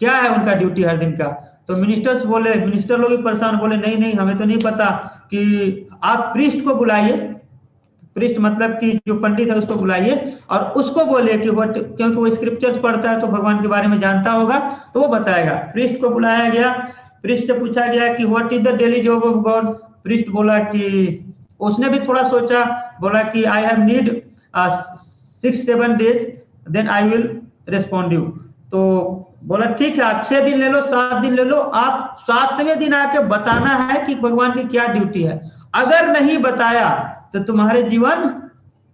क्या है उनका ड्यूटी हर दिन का। तो मिनिस्टर्स बोले, मिनिस्टर लोग भी परेशान, बोले नहीं नहीं हमें तो नहीं पता, कि आप प्रीस्ट को बुलाइए, प्रीस्ट मतलब कि जो पंडित है उसको बुलाइए, और उसको बोले कि व्हाट, क्योंकि वो स्क्रिप्चर्स पढ़ता है तो भगवान के बारे में जानता होगा, तो वो बताएगा। प्रीस्ट को बुलाया गया, प्रीस्ट से पूछा गया कि what is the daily job of God. Priest बोला कि, उसने भी थोड़ा सोचा, बोला कि I have need 6-7 days then I will respond you. तो बोला ठीक है, आप 6 दिन ले लो, 7 दिन ले लो, आप 7वें दिन आके बताना है कि भगवान की क्या ड्यूटी है। अगर नहीं बताया तो तुम्हारे जीवन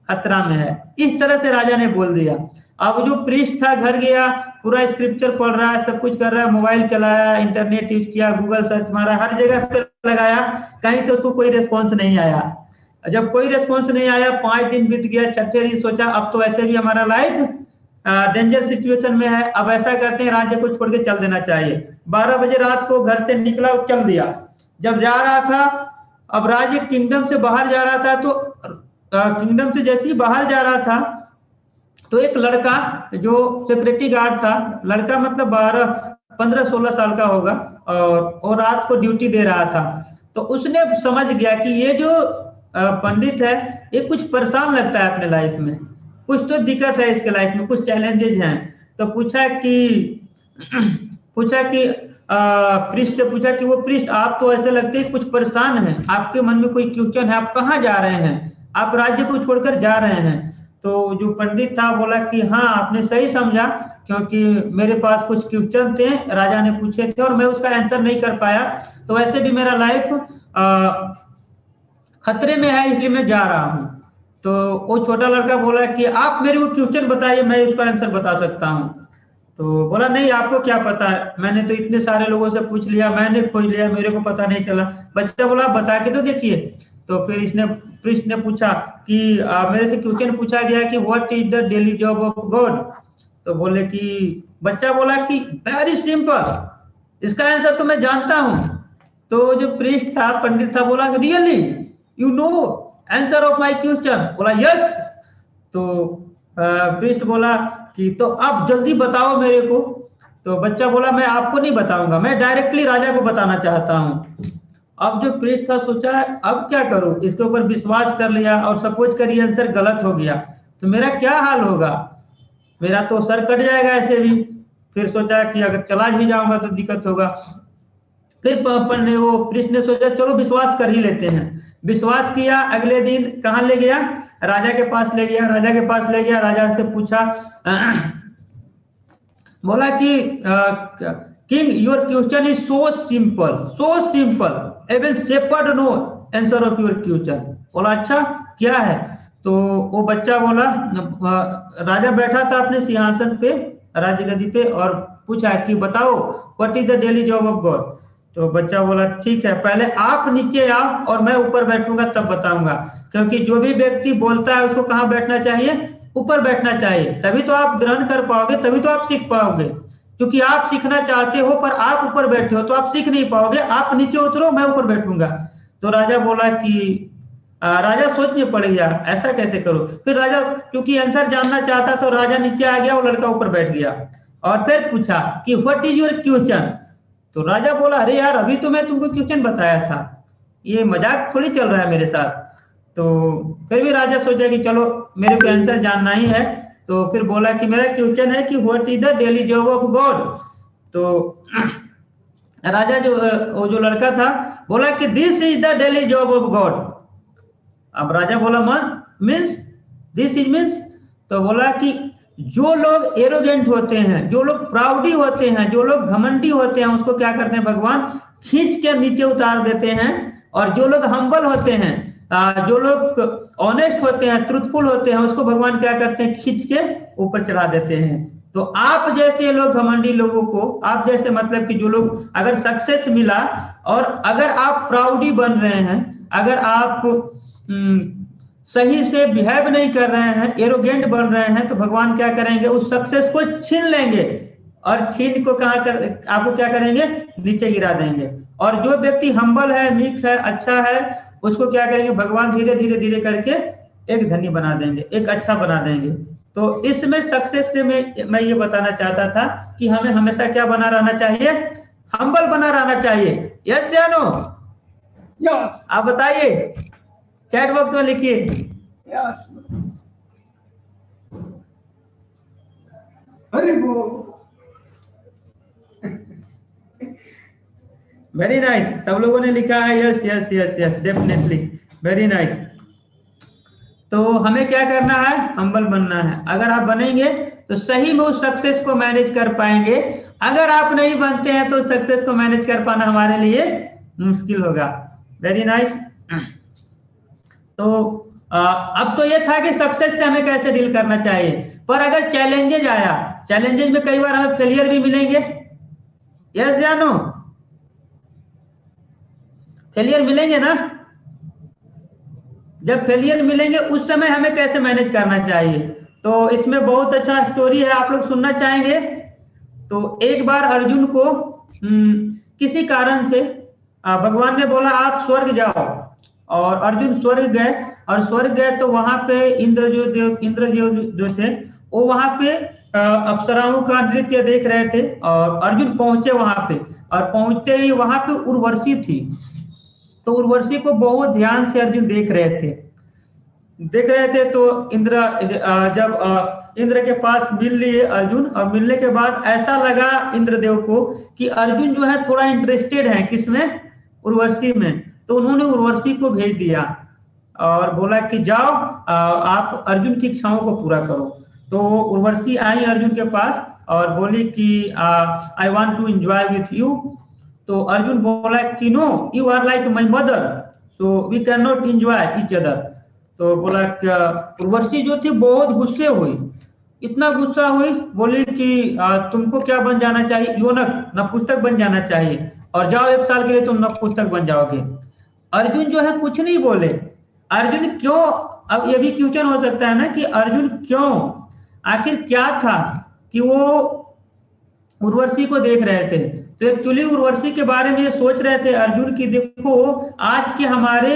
खतरा में है। इस तरह से राजा ने बोल दिया। अब जो प्रीस्ट था घर गया, पूरा स्क्रिप्चर पढ़ रहा है, सब कुछ कर रहा है, मोबाइल चलाया, इंटरनेट यूज किया, गूगल सर्च मारा, हर जगह पे लगाया, कहीं से उसको कोई रेस्पॉन्स नहीं आया। जब कोई रेस्पॉन्स नहीं आया, 5 दिन बीत गया, 6ठे दिन सोचा अब तो ऐसे भी हमारा लाइफ डेंजर सिचुएशन में है, अब ऐसा करते हैं राज्य को छोड़ के चल देना चाहिए। 12 बजे रात को घर से निकला, चल दिया। जब जा रहा था, अब राज्य किंगडम से बाहर जा रहा था, तो किंगडम से जैसे ही बाहर जा रहा था तो एक लड़का जो सिक्योरिटी गार्ड था, लड़का मतलब 12 15 16 साल का होगा, और रात को ड्यूटी दे रहा था। तो उसने समझ गया कि ये जो पंडित है ये कुछ परेशान लगता है अपने लाइफ में, कुछ तो दिक्कत है इसके लाइफ में, कुछ चैलेंजेस हैं। तो पूछा कि प्रिस्ट से पूछा कि वो प्रिस्ट, आप तो ऐसे लगते हैं कुछ परेशान हैं, आपके मन में कोई क्वेश्चन है, आप कहाँ जा रहे हैं, आप राज्य को छोड़कर जा रहे हैं। तो जो पंडित था बोला कि हाँ आपने सही समझा, क्योंकि मेरे पास कुछ क्वेश्चन थे, राजा ने पूछे थे और मैं उसका आंसर नहीं कर पाया, तो वैसे भी मेरा लाइफ खतरे में है, इसलिए मैं जा रहा हूँ। तो वो छोटा लड़का बोला कि आप मेरे को क्वेश्चन बताइए, मैं उसका आंसर बता सकता हूँ। तो बोला नहीं, आपको क्या पता है, मैंने तो इतने सारे लोगों से पूछ लिया, मैंने खोज लिया, मेरे को पता नहीं चला। बच्चा बोला बता के तो देखिए। तो फिर इसने प्रिस्ट ने पूछा कि मेरे से क्वेश्चन पूछा गया कि what is the daily job of God. तो बोले कि बच्चा बोला कि वेरी सिंपल, इसका आंसर तो मैं जानता हूं। तो जो प्रिस्ट था, पंडित था, बोला really you know answer of my question. बोला यस। तो प्रिस्ट बोला कि तो आप जल्दी बताओ मेरे को। तो बच्चा बोला मैं आपको नहीं बताऊंगा, मैं डायरेक्टली राजा को बताना चाहता हूँ। अब जो प्रिस्ट था सोचा अब क्या करूं, इसके ऊपर विश्वास कर लिया और सपोज करिए आंसर गलत हो गया तो मेरा क्या हाल होगा, मेरा तो सर कट जाएगा ऐसे भी। फिर सोचा कि अगर चला भी जाऊंगा तो दिक्कत होगा। फिर अपन ने वो प्रिस्ट ने सोचा चलो विश्वास कर ही लेते हैं। विश्वास किया, अगले दिन कहाँ ले गया, राजा के पास ले गया। राजा के पास ले गया, राजा से पूछा बोला कि king your question is so simple even shepherd no answer of your question. बोला अच्छा क्या है। तो वो बच्चा बोला राजा बैठा था अपने सिंहासन पे, राजगद्दी पे, और पूछा कि बताओ what is the daily job of God. तो बच्चा बोला ठीक है, पहले आप नीचे आओ और मैं ऊपर बैठूंगा तब बताऊंगा, क्योंकि जो भी व्यक्ति बोलता है उसको कहाँ बैठना चाहिए, ऊपर बैठना चाहिए, तभी तो आप ग्रहण कर पाओगे, तभी तो आप सीख पाओगे। क्योंकि आप सीखना चाहते हो पर आप ऊपर बैठे हो तो आप सीख नहीं पाओगे, आप नीचे उतरो मैं ऊपर बैठूंगा। तो राजा बोला कि राजा सोच में पड़ गया ऐसा कैसे करो। फिर राजा क्योंकि आंसर जानना चाहता तो राजा नीचे आ गया, वो लड़का ऊपर बैठ गया और फिर पूछा कि व्हाट इज योर क्वेश्चन। तो राजा बोला अरे यार अभी तो मैं तुमको क्वेश्चन बताया था, ये मजाक थोड़ी चल रहा है मेरे साथ। तो फिर भी राजा सोचा कि चलो मेरे को आंसर जानना ही है। तो फिर बोला कि मेरा क्वेश्चन है कि what is the daily job of God. तो राजा जो वो जो लड़का था बोला कि this is the daily job of God. अब राजा बोला मीन्स दिस इज मीन्स। तो बोला कि जो लोग एरोगेंट होते हैं, जो लोग प्राउडी होते हैं, जो लोग घमंडी होते हैं, उसको क्या करते हैं भगवान खींच के नीचे उतार देते हैं। और जो लोग हम्बल होते हैं, जो लोग ऑनेस्ट होते हैं, ट्रूथफुल होते हैं, उसको भगवान क्या करते हैं खींच के ऊपर चढ़ा देते हैं। तो आप जैसे लोग घमंडी लोगों को, आप जैसे मतलब कि जो लोग अगर सक्सेस मिला और अगर आप प्राउडी बन रहे हैं, अगर आप सही से बिहेव नहीं कर रहे हैं, एरोगेंट बन रहे हैं, तो भगवान क्या करेंगे उस सक्सेस को छीन लेंगे और छीन को कहाँ कर आपको क्या करेंगे नीचे गिरा देंगे। और जो व्यक्ति हम्बल है, मीक है, अच्छा है, उसको क्या करेंगे भगवान धीरे धीरे धीरे करके एक धनी बना देंगे, एक अच्छा बना देंगे। तो इसमें सक्सेस से मैं ये बताना चाहता था कि हमें हमेशा क्या बना रहना चाहिए, हम्बल बना रहना चाहिए। यस या नो? यस। आप बताइए, चैट बॉक्स में लिखिए। यस। हरि बोल। वेरी नाइस, सब लोगों ने लिखा है yes yes yes yes, definitely, very nice. तो हमें क्या करना है, हम्बल बनना है। अगर आप बनेंगे तो सही में उस सक्सेस को मैनेज कर पाएंगे। अगर आप नहीं बनते हैं तो सक्सेस को मैनेज कर पाना हमारे लिए मुश्किल होगा। Very nice. तो अब तो ये था कि सक्सेस से हमें कैसे डील करना चाहिए, पर अगर चैलेंजेज आया, चैलेंजेज में कई बार हमें फेलियर भी मिलेंगे। यस या नो? फेलियर मिलेंगे ना? जब फेलियर मिलेंगे उस समय हमें कैसे मैनेज करना चाहिए। तो इसमें बहुत अच्छा स्टोरी है, आप लोग सुनना चाहेंगे? तो एक बार अर्जुन को किसी कारण से भगवान ने बोला आप स्वर्ग जाओ, और अर्जुन स्वर्ग गए। और स्वर्ग गए तो वहां पे इंद्र जो थे वो वहां पे अप्सराओं का नृत्य देख रहे थे, और अर्जुन पहुंचे वहां पे। और पहुंचते ही वहां पे उर्वशी थी, तो उर्वशी को बहुत ध्यान से अर्जुन देख रहे थे। तो जब इंद्र के पास मिल लिए अर्जुन, और मिलने के बाद ऐसा लगा इंद्रदेव को कि अर्जुन जो है थोड़ा इंटरेस्टेड है किसमें, उर्वशी में। तो उन्होंने उर्वशी को भेज दिया और बोला कि जाओ आप अर्जुन की इच्छाओं को पूरा करो। तो उर्वशी आई अर्जुन के पास और बोली कि I want to enjoy with you. तो अर्जुन बोला कि no, you are like my mother, so we can not enjoy each other. तो बोला कि उर्वशी जो थी बहुत गुस्से हुई, इतना गुस्सा हुई, बोली कि तुमको क्या बन जाना चाहिए, योनक, नपुंसक बन जाना चाहिए, और जाओ 1 साल के लिए तुम नपुंसक बन जाओगे। अर्जुन जो है कुछ नहीं बोले। अर्जुन क्यों, अब ये भी क्वेश्चन हो सकता है ना कि अर्जुन क्यों, आखिर क्या था कि वो उर्वशी को देख रहे थे। तो एक्चुअली उर्वशी के बारे में ये सोच रहे थे अर्जुन की, देखो आज के हमारे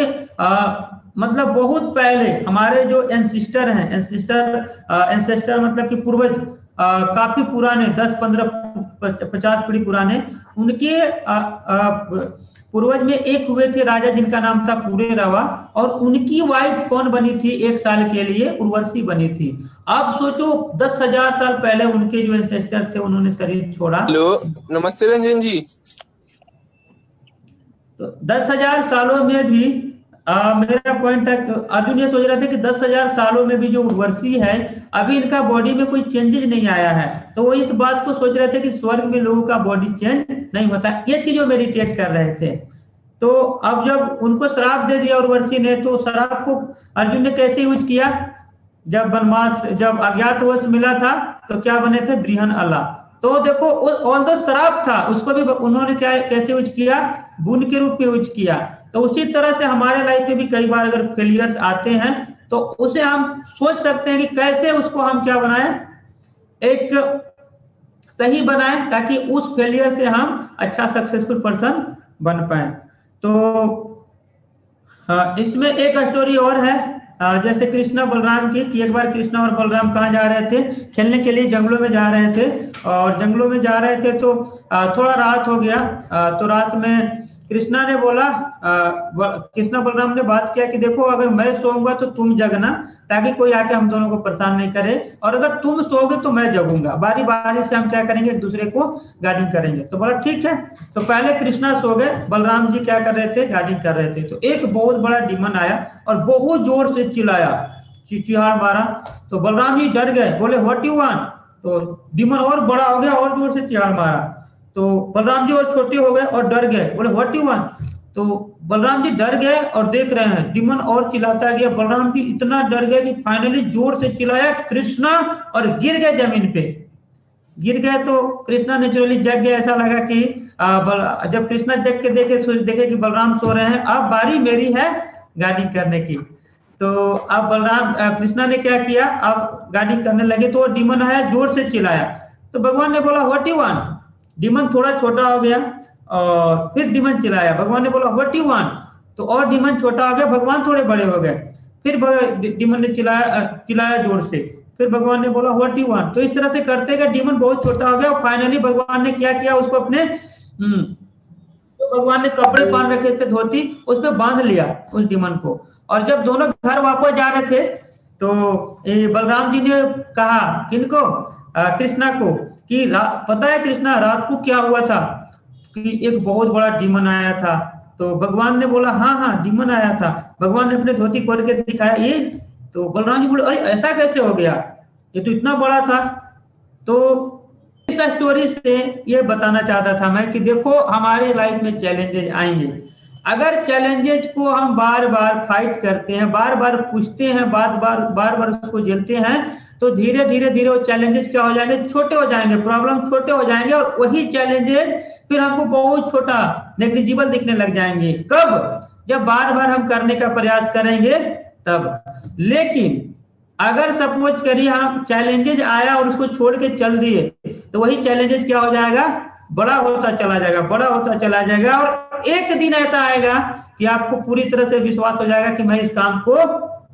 मतलब बहुत पहले हमारे जो एंसिस्टर हैं, एंसेस्टर मतलब कि पूर्वज, काफी पुराने 10, 15, 50 पीढ़ी पुराने, उनके पूर्वज में एक हुए थे राजा जिनका नाम था पुरेरवा, और उनकी वाइफ कौन बनी थी 1 साल के लिए, उर्वशी बनी थी। अब सोचो 10,000 साल पहले उनके जो एंसेस्टर थे उन्होंने शरीर छोड़ा। हेलो, नमस्ते रंजन जी। तो 10,000 सालों में भी मेरा पॉइंट था, अर्जुन ये सोच रहे थे कि 10,000 सालों में भी जो उर्वशी है अभी इनका बॉडी में कोई चेंजेस नहीं आया है। तो वो इस बात को सोच रहे थे कि स्वर्ग में लोगों का बॉडी चेंज नहीं होता, ये चीज वो मेडिटेट कर रहे थे। तो अब जब उनको श्राप दे दिया उर्वशी ने, तो श्राप को अर्जुन ने कैसे यूज किया, जब वनवास, जब अज्ञातवास मिला था तो क्या बने थे, बृहन अल्लाह। तो देखो ऑल दो श्राप था, उसको भी उन्होंने क्या कैसे यूज किया, गुण के रूप में यूज किया। तो उसी तरह से हमारे लाइफ में भी कई बार अगर फेलियर्स आते हैं तो उसे हम सोच सकते हैं कि कैसे उसको हम क्या बनाएं, एक सही बनाएं, ताकि उस फेलियर से हम अच्छा सक्सेसफुल पर्सन बन पाए। तो इसमें एक स्टोरी और है, जैसे कृष्णा बलराम की, कि एक बार कृष्णा और बलराम कहाँ जा रहे थे, खेलने के लिए जंगलों में जा रहे थे। और जंगलों में जा रहे थे तो थोड़ा रात हो गया। तो रात में कृष्णा ने बोला, कृष्णा बलराम ने बात किया कि देखो अगर मैं सोऊंगा तो तुम जगना, ताकि कोई आके हम दोनों को परेशान नहीं करे, और अगर तुम सोओगे तो मैं जगूंगा, बारी बारी से हम क्या करेंगे, एक दूसरे को गार्डिंग करेंगे। तो बोला ठीक है। तो पहले कृष्णा सो गए, बलराम जी क्या कर रहे थे, गार्डिंग कर रहे थे। तो एक बहुत बड़ा डीमन आया और बहुत जोर से चिल्लाया, चिचिहाड़ मारा। तो बलराम जी डर गए, बोले व्हाट यू वांट। तो डीमन और बड़ा हो गया और जोर से चिहाड़ मारा। तो बलराम जी और छोटे हो गए और डर गए, बोले व्हाट यू वांट। तो बलराम जी डर गए और देख रहे हैं डीमन और चिल्लाता गया। बलराम जी इतना डर गए कि फाइनली जोर से चिल्लाया कृष्णा, और गिर गए जमीन पे। गिर गए तो कृष्णा नेचुरली जग गया। ऐसा लगा कि जब कृष्णा जग के देखे कि बलराम सो रहे हैं, अब बारी मेरी है गार्डिंग करने की। तो अब कृष्णा ने क्या किया, अब गार्डिंग करने लगे तो डीमन आया, जोर से चिल्लाया। तो भगवान ने बोला व्हाट यू वांट। डीमन थोड़ा छोटा हो गया और फिर डीमन चिल्लाया। भगवान ने बोला व्हाट यू वांट, तो और डीमन छोटा हो गया, भगवान थोड़े बड़े हो गए। फिर डीमन ने चिल्लाया जोर से, फिर भगवान ने बोला व्हाट यू वांट। तो इस तरह से करते गए, डीमन बहुत छोटा हो गया और फाइनली भगवान ने क्या किया, उसको अपने तो भगवान ने कपड़े पहन रखे थे, धोती, उसमें बांध लिया उस डीमन को। और जब दोनों घर वापस जा रहे थे तो बलराम जी ने कहा किनको, कृष्णा को, कि पता है कृष्णा रात को क्या हुआ था, कि एक बहुत बड़ा डीमन आया था। तो भगवान ने बोला हाँ हाँ डीमन आया था। भगवान ने अपने धोती खोल के दिखाया ये। तो बलराम जी बोले अरे ऐसा कैसे हो गया, ये तो इतना बड़ा था। तो इस स्टोरी से ये बताना चाहता था मैं कि देखो हमारे लाइफ में चैलेंजेस आएंगे, अगर चैलेंजेस को हम बार बार फाइट करते हैं, बार बार पूछते हैं, बार बार उसको झेलते हैं, तो धीरे धीरे वो चैलेंजेस क्या हो जाएंगे, छोटे हो जाएंगे, प्रॉब्लम छोटे हो जाएंगे, और वही चैलेंजेस फिर हमको बहुत छोटा नेग्लिजिबल दिखने लग जाएंगे। कब, जब बार बार हम करने का प्रयास करेंगे तब। लेकिन अगर सपोज करिए हम चैलेंजेस आया और उसको छोड़ के चल दिए, तो वही चैलेंजेस क्या हो जाएगा, बड़ा होता चला जाएगा, बड़ा होता चला जाएगा, और और एक दिन ऐसा आएगा कि आपको पूरी तरह से विश्वास हो जाएगा कि मैं इस काम को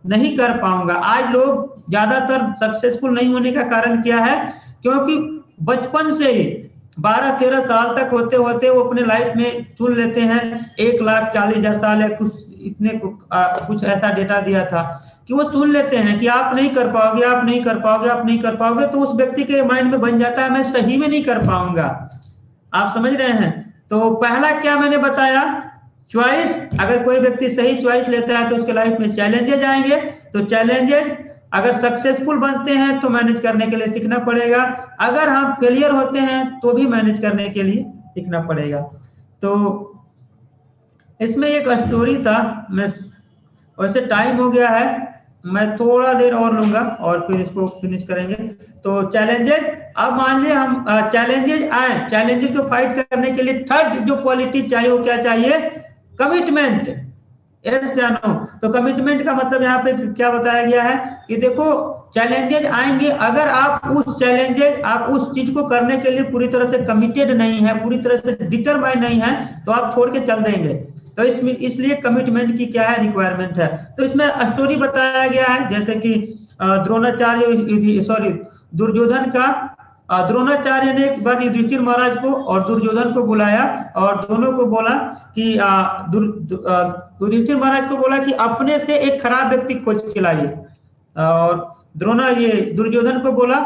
नहीं कर पाऊंगा। आज लोग ज्यादातर सक्सेसफुल नहीं होने का कारण क्या है? क्योंकि बचपन से ही 12-13 साल तक होते होते वो अपने लाइफ में चुन लेते हैं 1,40,000 साल या कुछ इतने कुछ ऐसा डेटा दिया था कि वो चुन लेते हैं कि आप नहीं कर पाओगे, आप नहीं कर पाओगे, आप नहीं कर पाओगे। तो उस व्यक्ति के माइंड में बन जाता है मैं सही में नहीं कर पाऊंगा। आप समझ रहे हैं? तो पहला क्या मैंने बताया, चॉइस। अगर कोई व्यक्ति सही चॉइस लेता है तो उसके लाइफ में चैलेंजेज आएंगे। तो चैलेंजेज अगर सक्सेसफुल बनते हैं तो मैनेज करने के लिए सीखना पड़ेगा, अगर हम फेलियर होते हैं तो भी मैनेज करने के लिए सीखना पड़ेगा। तो इसमें एक स्टोरी था, मैं वैसे टाइम हो गया है, मैं थोड़ा देर और लूंगा और फिर इसको फिनिश करेंगे। तो चैलेंजेस, अब मान लीजिए हम चैलेंजेस आए, चैलेंजेस को फाइट करने के लिए थर्ड जो क्वालिटी चाहिए वो क्या चाहिए? कमिटमेंट। यस या नो? तो कमिटमेंट का मतलब यहाँ पे क्या बताया गया है कि देखो चैलेंजेस आएंगे, अगर आप उस चीज को करने के लिए पूरी तरह से कमिटेड नहीं है, पूरी तरह से डिटरमाइंड नहीं है, तो आप छोड़ के चल देंगे। तो इसमें इसलिए कमिटमेंट की क्या है? रिक्वायरमेंट है। तो इसमें स्टोरी बताया गया है जैसे कि द्रोणाचार्य ने एक बार युधिष्ठिर महाराज को और दुर्योधन को बुलाया और दोनों को बोला कि युधिष्ठिर महाराज को बोला कि अपने से एक खराब व्यक्ति खोज के लाइए, और दुर्योधन को बोला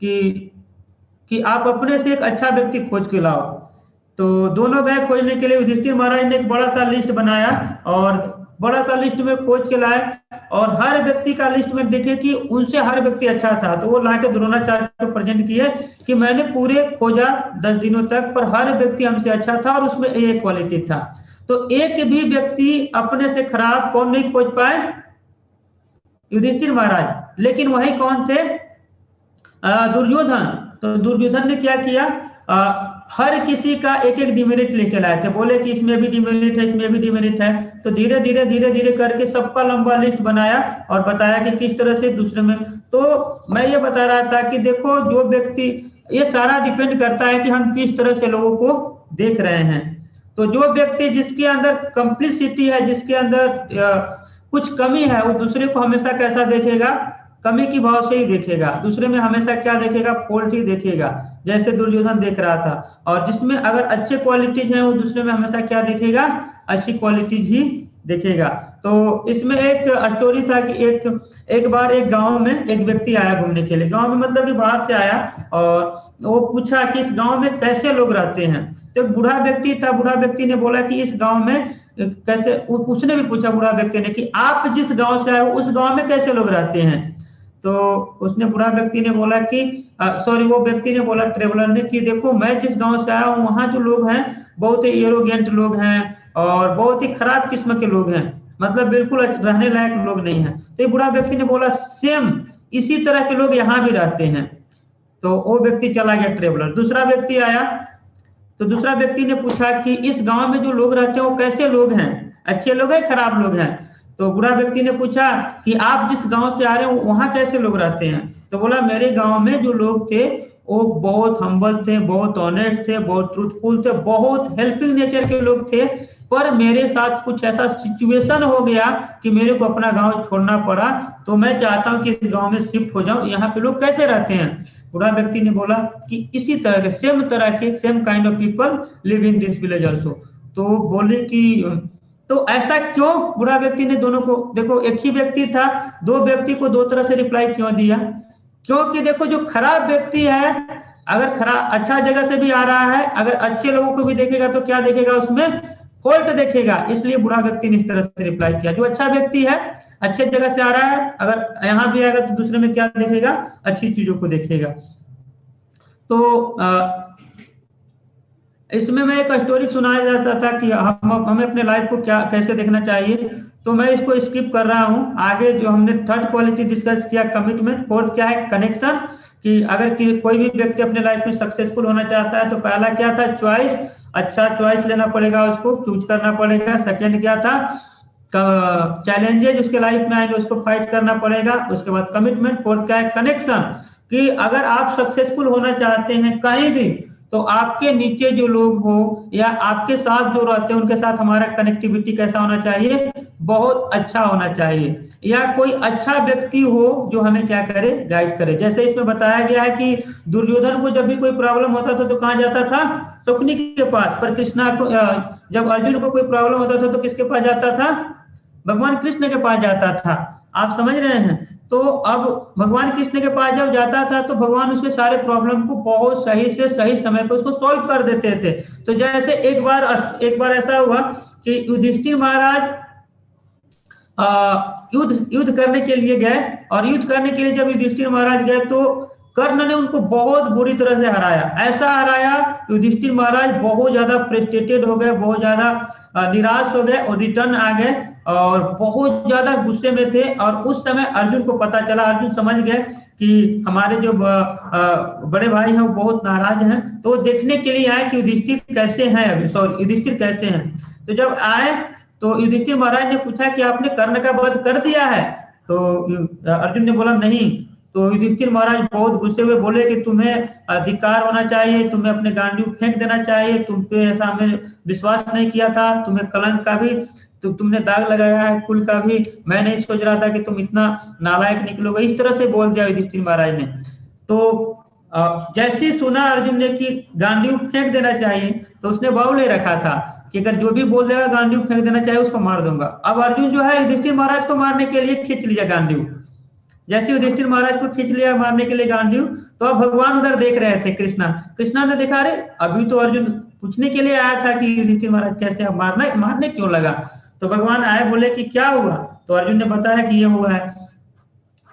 कि आप अपने से एक अच्छा व्यक्ति खोज के लाओ। तो दोनों गए खोजने के लिए। युधिष्ठिर महाराज ने एक बड़ा सा लिस्ट बनाया और बड़ा सा लिस्ट में खोज के लाए, और हर व्यक्ति का लिस्ट में देखे कि उनसे हर व्यक्ति अच्छा था। तो वो लाके द्रोणाचार्य को प्रेजेंट किए कि मैंने पूरे खोजा 10 दिनों तक, पर हर व्यक्ति हमसे अच्छा था और उसमें एक क्वालिटी था। तो एक भी व्यक्ति अपने से खराब कौन नहीं खोज पाए? युधिष्ठिर महाराज। लेकिन वही कौन थे? दुर्योधन। तो दुर्योधन ने क्या किया? हर किसी का एक एक डिमेरिट लेके लाए थे, बोले कि इसमें भी डिमेरिट है, इसमें भी डिमेरिट है। तो धीरे धीरे करके सबका लंबा लिस्ट बनाया और बताया कि किस तरह से दूसरे में। तो मैं ये बता रहा था कि देखो जो व्यक्ति, ये सारा डिपेंड करता है कि हम किस तरह से लोगों को देख रहे हैं। तो जो व्यक्ति जिसके अंदर कंप्लीसिटी है, जिसके अंदर कुछ कमी है, वो दूसरे को हमेशा कैसा देखेगा? कमी की भाव से ही देखेगा। दूसरे में हमेशा क्या देखेगा? फॉल्ट ही देखेगा, जैसे दुर्योधन देख रहा था। और जिसमें अगर अच्छे क्वालिटीज हैं वो दूसरे में हमेशा क्या देखेगा? अच्छी क्वालिटीज ही देखेगा। तो इसमें एक स्टोरी था कि एक बार एक गांव में एक व्यक्ति आया घूमने के लिए। गांव में मतलब कि बाहर से आया, और वो पूछा कि इस गांव में कैसे लोग रहते हैं। तो एक बूढ़ा व्यक्ति था, बूढ़ा व्यक्ति ने बोला कि इस गांव में कैसे, उसने भी पूछा बूढ़ा व्यक्ति ने कि आप जिस गांव से आए हो उस गांव में कैसे लोग रहते हैं। तो उसने बूढ़ा व्यक्ति ने बोला कि वो व्यक्ति ने बोला, ट्रेवलर ने, कि देखो मैं जिस गांव से आया हूँ वहां जो लोग हैं बहुत ही एरोगेंट लोग हैं और बहुत ही खराब किस्म के लोग हैं, मतलब बिल्कुल रहने लायक लोग नहीं है। तो ये बूढ़ा व्यक्ति ने बोला सेम इसी तरह के लोग यहाँ भी रहते हैं। तो वो व्यक्ति चला गया, ट्रेवलर। दूसरा व्यक्ति आया, तो दूसरा व्यक्ति ने पूछा कि इस गांव में जो लोग रहते हैं वो कैसे लोग हैं, अच्छे लोग हैं खराब लोग हैं। तो बूढ़ा व्यक्ति ने पूछा कि आप जिस गांव से आ रहे हो वहां कैसे लोग रहते हैं। तो बोला मेरे गांव में जो लोग थे वो बहुत हम्बल थे, बहुत ऑनेस्ट थे, बहुत ट्रूथफुल थे, बहुत हेल्पिंग नेचर के लोग थे, पर मेरे साथ कुछ ऐसा सिचुएशन हो गया कि मेरे को अपना गांव छोड़ना पड़ा। तो मैं चाहता हूं कि इस गांव में शिफ्ट हो जाऊं, यहाँ पे लोग कैसे रहते हैं। बूढ़ा व्यक्ति ने बोला कि इसी तरह के same kind of people live in this village also. तो बोले कि तो ऐसा क्यों? बूढ़ा व्यक्ति ने दोनों को, देखो एक ही व्यक्ति था, दो व्यक्ति को दो तरह से रिप्लाई क्यों दिया? क्योंकि देखो जो खराब व्यक्ति है अगर खराब अच्छा जगह से भी आ रहा है, अगर अच्छे लोगों को भी देखेगा तो क्या देखेगा? उसमें फॉल्ट देखेगा। इसलिए बूढ़ा व्यक्ति ने इस तरह से रिप्लाई किया। जो अच्छा व्यक्ति है, अच्छे जगह से आ रहा है, अगर यहाँ भी आएगा तो दूसरे में क्या देखेगा? अच्छी चीजों को देखेगा। तो इसमें मैं एक स्टोरी सुनाया जाता था कि हमें अपने लाइफ को क्या कैसे देखना चाहिए। तो मैं इसको स्किप कर रहा हूं। आगे जो हमने थर्ड क्वालिटी डिस्कस किया कमिटमेंट, फोर्थ क्या है? कनेक्शन। कि अगर कोई भी व्यक्ति अपने लाइफ में सक्सेसफुल होना चाहता है तो पहला क्या था? चॉइस। अच्छा चॉइस लेना पड़ेगा, उसको चूज करना पड़ेगा। सेकेंड क्या था? चैलेंजेस उसके लाइफ में आएंगे, उसको फाइट करना पड़ेगा। उसके बाद कमिटमेंट। फोर्थ क्या है? कनेक्शन। कि अगर आप सक्सेसफुल होना चाहते हैं कहीं भी, तो आपके नीचे जो लोग हो या आपके साथ जो रहते हैं उनके साथ हमारा कनेक्टिविटी कैसा होना चाहिए, बहुत अच्छा होना चाहिए, या कोई अच्छा व्यक्ति हो जो हमें क्या करे, गाइड करे। जैसे इसमें बताया गया है कि दुर्योधन को जब भी कोई प्रॉब्लम होता था तो कहाँ जाता था, शकुनी के पास, पर कृष्णा को जब अर्जुन को कोई प्रॉब्लम होता था तो किसके पास जाता था, भगवान कृष्ण के पास जाता था। आप समझ रहे हैं। तो अब भगवान कृष्ण के पास जब जाता था तो भगवान उसके सारे प्रॉब्लम को बहुत सही से सही समय पर उसको सॉल्व कर देते थे। तो जैसे एक बार ऐसा हुआ कि युधिष्ठिर महाराज युद्ध करने के लिए गए, और युद्ध करने के लिए जब युधिष्ठिर महाराज गए तो कर्ण ने उनको बहुत बुरी तरह से हराया। ऐसा हराया, युधिष्ठिर महाराज बहुत ज्यादा फ्रस्ट्रेटेड हो गए, बहुत ज्यादा निराश हो गए और रिटर्न आ गए और बहुत ज्यादा गुस्से में थे। और उस समय अर्जुन को पता चला, अर्जुन समझ गए कि हमारे जो बड़े भाई हैं वो बहुत नाराज हैं। तो देखने के लिए आए कि युधिष्ठिर कैसे हैं, अभी सॉरी युधिष्ठिर कैसे हैं। तो जब आए तो युधिष्ठिर महाराज ने पूछा कि आपने कर्ण का वध कर दिया है। तो अर्जुन ने बोला नहीं। तो युधिष्ठिर महाराज बहुत गुस्से हुए, बोले कि तुम्हें अधिकार होना चाहिए, तुम्हें अपने गांडीव फेंक देना चाहिए, तुम पे ऐसा हमें विश्वास नहीं किया था, तुम्हें कलंक का भी तुमने दाग लगाया है, कुल का भी। मैं नहीं सोच रहा था कि तुम इतना नालायक निकलोगे। इस तरह से बोल दिया युधिष्ठिर महाराज ने। तो जैसे ही सुना अर्जुन ने कि गांडीव फेंक देना चाहिए, तो उसने बाव ले रखा था कि अगर जो भी बोल देगा गांडीव फेंक देना चाहिए उसको मार दूंगा। अब अर्जुन जो है युधिष्ठिर महाराज को मारने के लिए खींच लिया गांडीव। जैसे युधिष्ठिर महाराज को खींच लिया मारने के लिए गांडीव, तो अब भगवान उधर देख रहे थे। कृष्णा ने देखा, अरे अभी तो अर्जुन पूछने के लिए आया था कि युधिष्ठिर महाराज कैसे, अब मारने क्यों लगा। तो भगवान आए, बोले कि क्या हुआ। तो अर्जुन ने बताया कि ये हुआ है।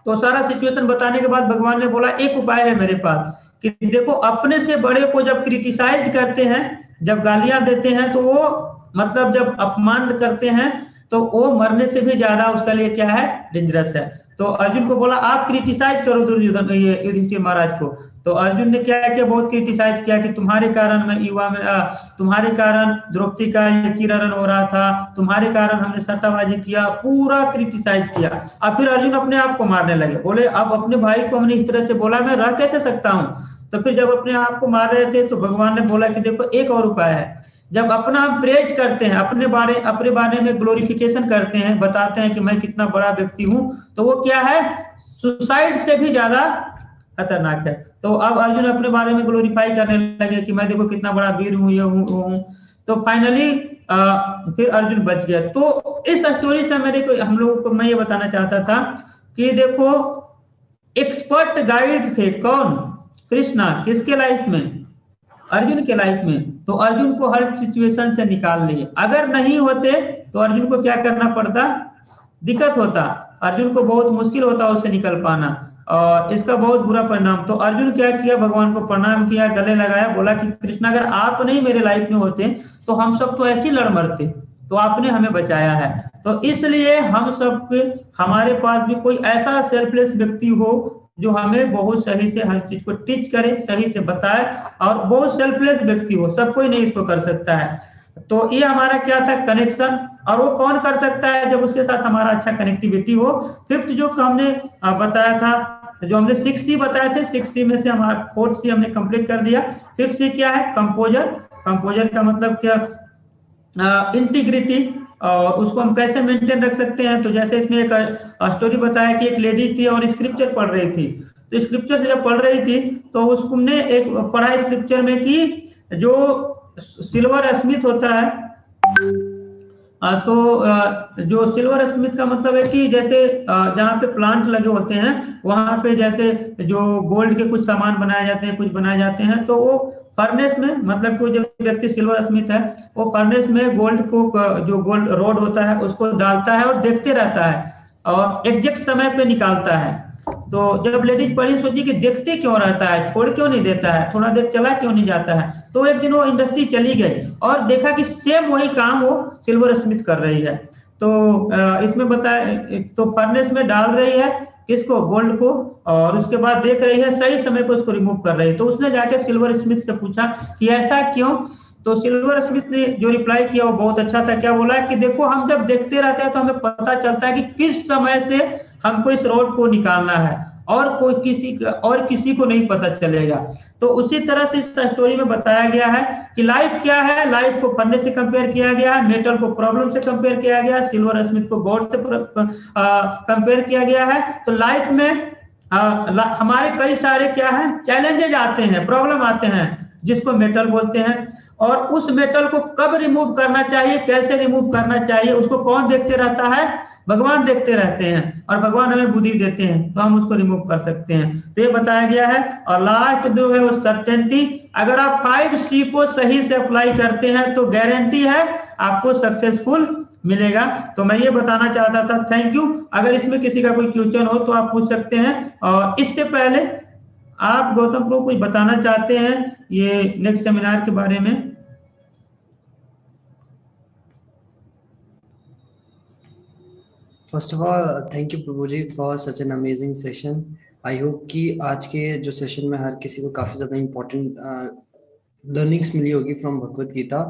तो सारा सिचुएशन बताने के बाद भगवान ने बोला एक उपाय है मेरे पास, कि देखो अपने से बड़े को जब क्रिटिसाइज करते हैं, जब गालियां देते हैं, तो वो मतलब जब अपमान करते हैं तो वो मरने से भी ज्यादा उसके लिए क्या है, डेंजरस है। तो अर्जुन को बोला आप क्रिटिसाइज करो दुर्योधन ये युधिष्ठिर महाराज को। तो अर्जुन ने क्या किया, बहुत क्रिटिसाइज किया कि तुम्हारे कारण मैं युवा में तुम्हारे कारण द्रौपदी का ये चिरहरण हो रहा था, तुम्हारे कारण हमने सट्टाबाजी किया, पूरा क्रिटिसाइज किया। और फिर अर्जुन अपने आप को मारने लगे, बोले अब अपने भाई को हमने इस तरह से बोला, मैं रह कैसे सकता हूँ। तो फिर जब अपने आप को मार रहे थे तो भगवान ने बोला कि देखो एक और उपाय है, जब अपना हम प्रेज करते हैं, अपने बारे में ग्लोरिफिकेशन करते हैं, बताते हैं कि मैं कितना बड़ा व्यक्ति हूं, तो वो क्या है, सुसाइड से भी ज्यादा खतरनाक है। तो अब अर्जुन अपने बारे में ग्लोरीफाई करने लगे कि मैं देखो कितना बड़ा वीर हूं, ये हूं। तो फाइनली फिर अर्जुन बच गया। तो इस स्टोरी से मेरे को हम लोगों को मैं ये बताना चाहता था कि देखो एक्सपर्ट गाइड थे कौन, कृष्णा, किसके लाइफ में, अर्जुन के लाइफ में। तो अर्जुन को हर सिचुएशन से निकाल लिए। अगर नहीं होते तो अर्जुन को क्या करना पड़ता, दिक्कत होता, अर्जुन को बहुत मुश्किल होता उससे निकल पाना, और इसका बहुत बुरा परिणाम। तो अर्जुन क्या किया, भगवान को प्रणाम किया, गले लगाया, बोला कि कृष्ण अगर आप नहीं मेरे लाइफ में होते तो हम सब तो ऐसे ही लड़ मरते, तो आपने हमें बचाया है। तो इसलिए हम सब हमारे पास भी कोई ऐसा सेल्फलेस व्यक्ति हो जो हमें बहुत सही से हर चीज को टीच करे, सही से बताए, और बहुत सेल्फलेस व्यक्ति हो, सब कोई नहीं इसको कर सकता है। तो ये हमारा क्या था, कनेक्शन। और वो कौन कर सकता है, जब उसके साथ हमारा अच्छा कनेक्टिविटी हो। फिफ्थ जो हमने बताया था, जो हमने 6C बताए थे, 6C में से हमारा 4th C हमने कंप्लीट कर दिया। 5th C क्या है, कंपोजर। कंपोजर का मतलब क्या, इंटीग्रिटी, और उसको हम कैसे मेंटेन रख सकते हैं। तो जैसे इसमें एक स्टोरी बताया कि एक लेडी थी और स्क्रिप्चर पढ़ रही थी। तो स्क्रिप्चर से जब पढ़ रही थी तो उसने एक पढ़ा स्क्रिप्चर में कि जो सिल्वर स्मिथ होता है, तो जो सिल्वर स्मिथ का मतलब है कि जैसे जहाँ पे प्लांट लगे होते हैं वहां पे जैसे जो गोल्ड के कुछ सामान बनाए जाते हैं, कुछ बनाए जाते हैं, तो वो फर्नेस में, मतलब कोई जो व्यक्ति सिल्वर स्मिथ है वो फर्नेस में गोल्ड को, जो गोल्ड रोड होता है उसको डालता है और देखते रहता है और एग्जैक्ट समय पे निकालता है। तो जब लेडीज पढ़ी, सोची कि देखते क्यों रहता है, छोड़ क्यों नहीं देता है, थोड़ा देर चला क्यों नहीं जाता है। तो एक दिन वो इंडस्ट्री चली गई और देखा कि सेम वही काम वो सिल्वर स्मिथ कर रही है। तो इसमें बताया, तो फर्नेस में डाल रही है किसको, गोल्ड को, और उसके बाद देख रही है सही समय पर उसको रिमूव कर रही है। तो उसने जाके सिल्वर स्मिथ से पूछा कि ऐसा क्यों। तो सिल्वर स्मिथ ने जो रिप्लाई किया वो बहुत अच्छा था। क्या बोला कि देखो हम जब देखते रहते हैं तो हमें पता चलता है कि किस समय से हमको इस रोड को निकालना है, और किसी को नहीं पता चलेगा। तो उसी तरह से इस स्टोरी में बताया गया है कि लाइफ क्या है। लाइफ को फन्ने से कंपेयर किया गया है, मेटल को प्रॉब्लम से कंपेयर किया गया है, सिल्वर स्मिथ को गॉड से कंपेयर किया गया है। तो लाइफ में हमारे कई सारे क्या है चैलेंजेज आते हैं, प्रॉब्लम आते हैं, जिसको मेटल बोलते हैं। और उस मेटल को कब रिमूव करना चाहिए, कैसे रिमूव करना चाहिए, उसको कौन देखते रहता है? भगवान देखते रहते हैं, और भगवान हमें बुद्धि देते हैं, तो हम उसको रिमूव कर सकते हैं। तो ये बताया गया है। और लास्ट जो है वो सर्टेनिटी। अगर आप 5C को सही से अप्लाई करते हैं तो गारंटी है आपको सक्सेसफुल मिलेगा। तो मैं ये बताना चाहता था। Thank you. अगर इसमें किसी का कोई क्वेश्चन हो तो आप पूछ सकते हैं। और इससे पहले आप गौतम को कुछ बताना चाहते हैं ये नेक्स्ट सेमिनार के बारे में? First of all thank you Prabhu ji for such an amazing session. I hope कि आज के जो सेशन में हर किसी को काफ़ी ज़्यादा इम्पोर्टेंट लर्निंग्स मिली होगी फ्रॉम भगवत गीता।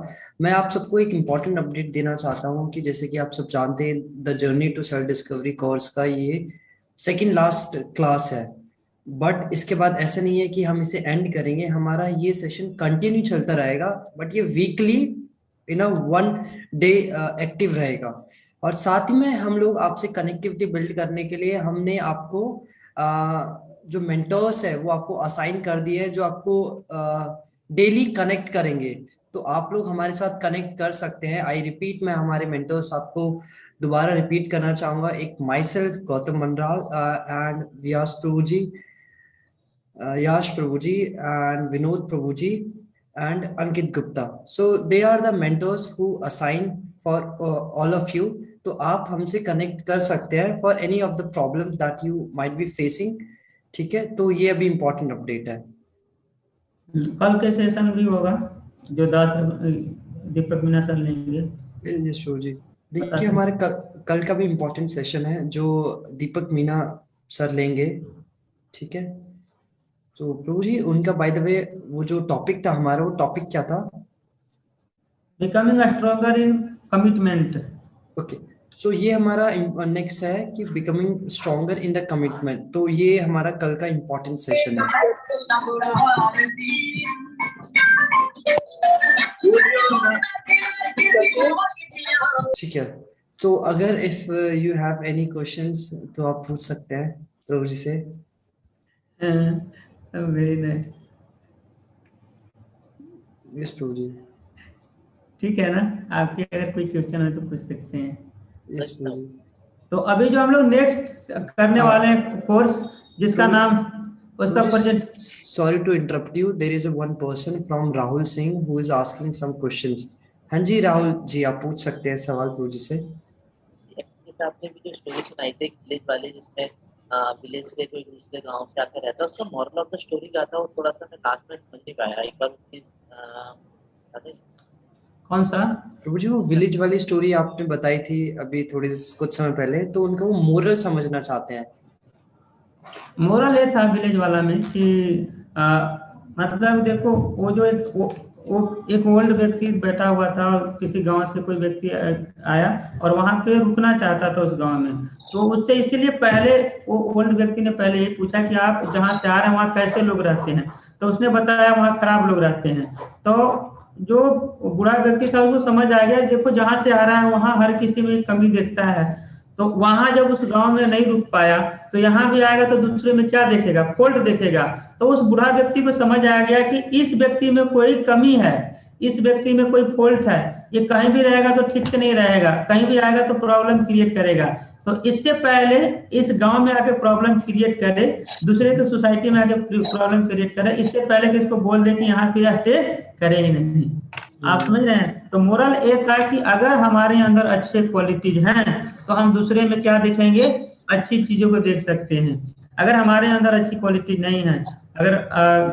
मैं आप सबको एक इम्पॉर्टेंट अपडेट देना चाहता हूँ कि जैसे कि आप सब जानते हैं the journey to self discovery course का ये सेकेंड लास्ट क्लास है। बट इसके बाद ऐसा नहीं है कि हम इसे एंड करेंगे, हमारा ये सेशन कंटिन्यू चलता रहेगा, बट ये वीकली इन 1 डे एक्टिव रहेगा। और साथ ही में हम लोग आपसे कनेक्टिविटी बिल्ड करने के लिए हमने आपको जो मेंटर्स है वो आपको असाइन कर दिए हैं, जो आपको डेली कनेक्ट करेंगे। तो आप लोग हमारे साथ कनेक्ट कर सकते हैं। आई रिपीट, मैं हमारे मेंटर्स आपको दोबारा रिपीट करना चाहूंगा। एक myself Gautam Mandral and Vyas Prabhu ji, Yash Prabhu ji and Vinod Prabhu ji and Ankit Gupta. So they are the mentors who assign for all of you. तो आप हमसे कनेक्ट कर सकते हैं for any of the problems that you might be facing। ठीक है, तो ये अभी इम्पोर्टेंट अपडेट है। कल के सेशन भी होगा जो दीपक मीना सर लेंगे। यस प्रभु जी, देखिए हमारे कल का भी इम्पोर्टेंट सेशन है जो दीपक मीना सर लेंगे। ठीक है, तो प्रभु जी उनका बाय द वे वो जो टॉपिक था हमारा, वो टॉपिक क्या था? Becoming stronger in commitment. Okay, so ये हमारा नेक्स्ट है कि becoming stronger in the commitment. तो ये हमारा कल का इम्पोर्टेंट सेशन है। ठीक है, तो अगर if you have any questions तो आप पूछ सकते हैं प्रभु जी से। Very nice. यस प्रभु जी। ठीक है ना, आपके अगर कोई क्वेश्चन है तो पूछ सकते हैं। यस प्रभु जी। तो अभी जो हम लोग नेक्स्ट करने वाले हैं कोर्स जिसका नाम उसका present. Sorry to interrupt you, there is one person from Rahul Singh who is asking some questions. हाँ जी राहुल जी, आप पूछ सकते हैं सवाल प्रभु जी से। आपने भी जो स्टोरी सुनाई थी विलेज वाले, जिसमें विलेज से कोई दूसरे गांव से आकर रहता है, उसका मॉरल ऑफ द स्टोरी क्या था? वो थोड़ा सा मैं लास्ट में समझ नहीं पाया। एक बार प्लीज। कौन सा प्रभु जी? वो विलेज वाली स्टोरी आपने बताई थी अभी थोड़ी कुछ समय पहले, तो उनका वो मोरल समझना चाहते हैं। मोरल ये था विलेज वाला में कि मतलब देखो वो जो एक ओल्ड व्यक्ति बैठा हुआ था, किसी गांव से कोई व्यक्ति आया और वहां पे रुकना चाहता था उस गांव में। तो उससे इसीलिए पहले वो ओल्ड व्यक्ति ने पहले ये पूछा कि आप जहाँ से आ रहे हैं वहाँ कैसे लोग रहते हैं। तो उसने बताया वहाँ खराब लोग रहते हैं। तो जो बुरा व्यक्ति था उसको समझ आ गया, देखो जहाँ से आ रहा है वहाँ हर किसी में कमी देखता है। तो वहां जब उस गांव में नहीं रुक पाया तो यहाँ भी आएगा तो दूसरे में क्या देखेगा? फॉल्ट देखेगा। तो उस बुरा व्यक्ति को समझ आ गया कि इस व्यक्ति में कोई कमी है, इस व्यक्ति में कोई फॉल्ट है, ये कहीं भी रहेगा तो ठीक से नहीं रहेगा, कहीं भी आएगा तो प्रॉब्लम क्रिएट करेगा। तो इससे पहले इस गांव में आके प्रॉब्लम क्रिएट करे, दूसरे के सोसाइटी में आके प्रॉब्लम क्रिएट करे, इससे पहले कि इसको बोल दे कि यहाँ पे स्टे करे ही नहीं। आप समझ रहे हैं? तो मोरल एक था कि अगर हमारे अंदर अच्छे क्वालिटीज हैं तो हम दूसरे में क्या देखेंगे? अच्छी चीजों को देख सकते हैं। अगर हमारे अंदर अच्छी क्वालिटी नहीं है, अगर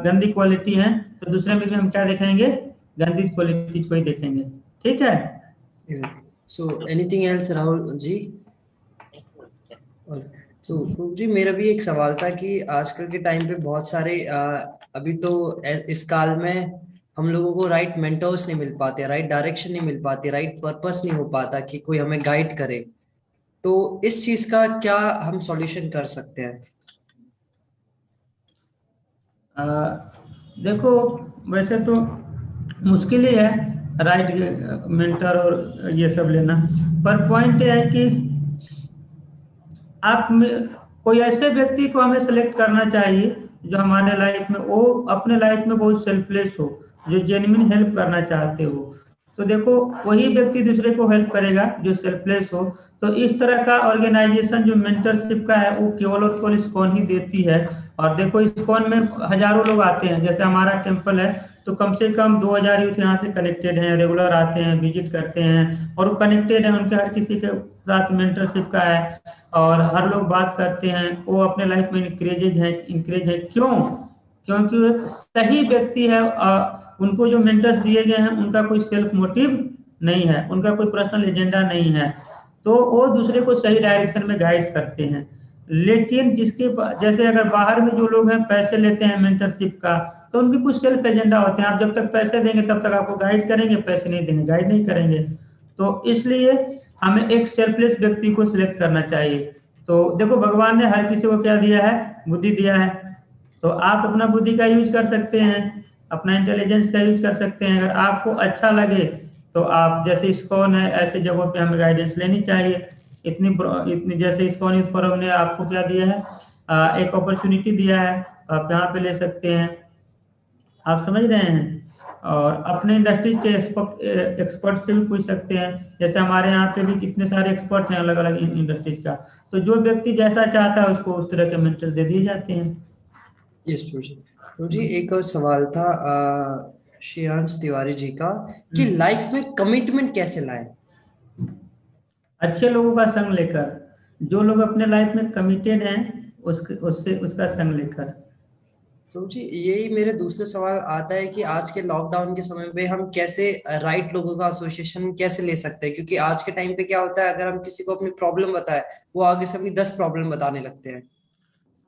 गंदी क्वालिटी है तो दूसरे में भी हम क्या देखेंगे? गंदी क्वालिटी को ही देखेंगे। ठीक है। So anything else Rahul ji? तो जी मेरा भी एक सवाल था कि आजकल के टाइम पे बहुत सारे अभी तो इस काल में हम लोगों को राइट मेंटर्स नहीं मिल पाते, राइट डायरेक्शन नहीं मिल पाती, राइट पर्पस नहीं हो पाता कि कोई हमें गाइड करे। तो इस चीज का क्या हम सॉल्यूशन कर सकते हैं? अ, देखो, वैसे तो मुश्किल ही है राइट मेंटर और ये सब लेना, पर पॉइंट ये है कि आप कोई ऐसे व्यक्ति को हमें सेलेक्ट करना चाहिए जो हमारे लाइफ में, वो अपने लाइफ में बहुत सेल्फलेस हो, जो जेन्युइन हेल्प करना चाहते हो। तो देखो, वही व्यक्ति दूसरे को हेल्प करेगा जो सेल्फलेस हो। तो इस तरह का ऑर्गेनाइजेशन जो मेंटरशिप का है, वो केवल और केवल इस्कॉन ही देती है। और देखो, इस्कॉन में हजारों लोग आते हैं, जैसे हमारा टेम्पल है, तो कम से कम 2000 यूथ यहाँ से कनेक्टेड हैं, रेगुलर आते हैं, विजिट करते हैं, और वो कनेक्टेड है, उनके हर किसी के साथ मेंटरशिप का है, और हर लोग बात करते हैं, वो अपने लाइफ में इंकरेज है। क्यों? क्योंकि वो एक सही व्यक्ति है। उनको जो मेंटर्स दिए गए हैं, उनका कोई सेल्फ मोटिव नहीं है, उनका कोई पर्सनल एजेंडा नहीं है, तो वो दूसरे को सही डायरेक्शन में गाइड करते हैं। लेकिन जैसे अगर बाहर में जो लोग हैं पैसे लेते हैं मेंटरशिप का, तो उनकी कुछ सेल्फ एजेंडा होते हैं। आप जब तक पैसे देंगे तब तक आपको गाइड करेंगे, पैसे नहीं देंगे गाइड नहीं करेंगे। तो इसलिए हमें एक सेल्फलेस व्यक्ति को सिलेक्ट करना चाहिए। तो देखो, भगवान ने हर किसी को क्या दिया है? बुद्धि दिया है। तो आप अपना बुद्धि का यूज कर सकते हैं, अपना इंटेलिजेंस का यूज कर सकते हैं। अगर आपको अच्छा लगे तो आप, जैसे इस्कॉन है, ऐसे जगहों पे हमें गाइडेंस लेनी चाहिए। इतनी जैसे इस्कॉन यूथ फोरम ने आपको क्या दिया है, एक अपॉर्चुनिटी दिया है, तो आप यहाँ पे ले सकते हैं। आप समझ रहे हैं? और अपने इंडस्ट्रीज के एक्सपर्ट से भी पूछ सकते हैं। जैसे हमारे यहाँ पे भी कितने सारे एक्सपर्ट हैं अलग अलग इंडस्ट्रीज का, तो जो व्यक्ति जैसा चाहता है उसको उस तरह के मेंटर दे दिए जाते हैं। यस प्रभु जी। प्रभु जी, एक और सवाल था श्रेयांश तिवारी जी का, कि लाइफ में कमिटमेंट कैसे लाए? अच्छे लोगों का संग लेकर, जो लोग अपने लाइफ में कमिटेड हैं, उसका संग लेकर। तो जी, यही मेरे दूसरे सवाल आता है कि आज के लॉकडाउन के समय पे हम कैसे राइट लोगों का एसोसिएशन कैसे ले सकते हैं, क्योंकि आज के टाइम पे क्या होता है, अगर हम किसी को अपनी प्रॉब्लम बताए, वो आगे से अपनी 10 प्रॉब्लम बताने लगते हैं।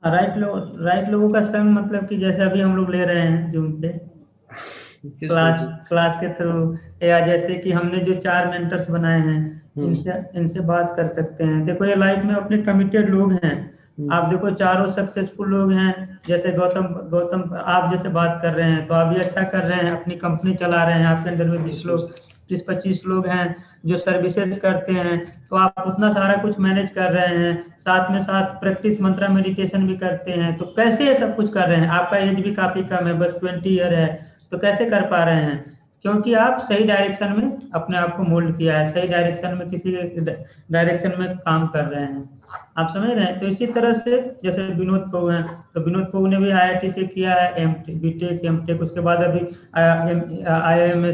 राइट लोगों का संग मतलब कि जैसे अभी हम लोग ले रहे हैं जूम पे क्लास के थ्रू, या जैसे कि हमने जो 4 मेंटर्स बनाए हैं, इनसे बात कर सकते हैं। देखो, ये लाइफ में अपने कमिटेड लोग हैं। आप देखो, चारों सक्सेसफुल लोग हैं। जैसे गौतम आप जैसे बात कर रहे हैं, तो आप भी अच्छा कर रहे हैं, अपनी कंपनी चला रहे हैं, आपके अंदर में 20-25 लोग हैं जो सर्विसेज करते हैं, तो आप उतना सारा कुछ मैनेज कर रहे हैं, साथ में साथ प्रैक्टिस मंत्रा मेडिटेशन भी करते हैं। तो कैसे ये सब कुछ कर रहे हैं? आपका एज भी काफी कम है, बस 20 ईयर है, तो कैसे कर पा रहे हैं? क्योंकि आप सही डायरेक्शन में अपने आप को मोल्ड किया है, सही डायरेक्शन में, किसी डायरेक्शन में काम कर रहे हैं। आप समझ रहे हैं? तो इसी तरह से जैसे विनोद पऊ हैं, तो विनोद पऊ ने भी IIT से किया है बीटेक एमटेक, उसके बाद अभी IIM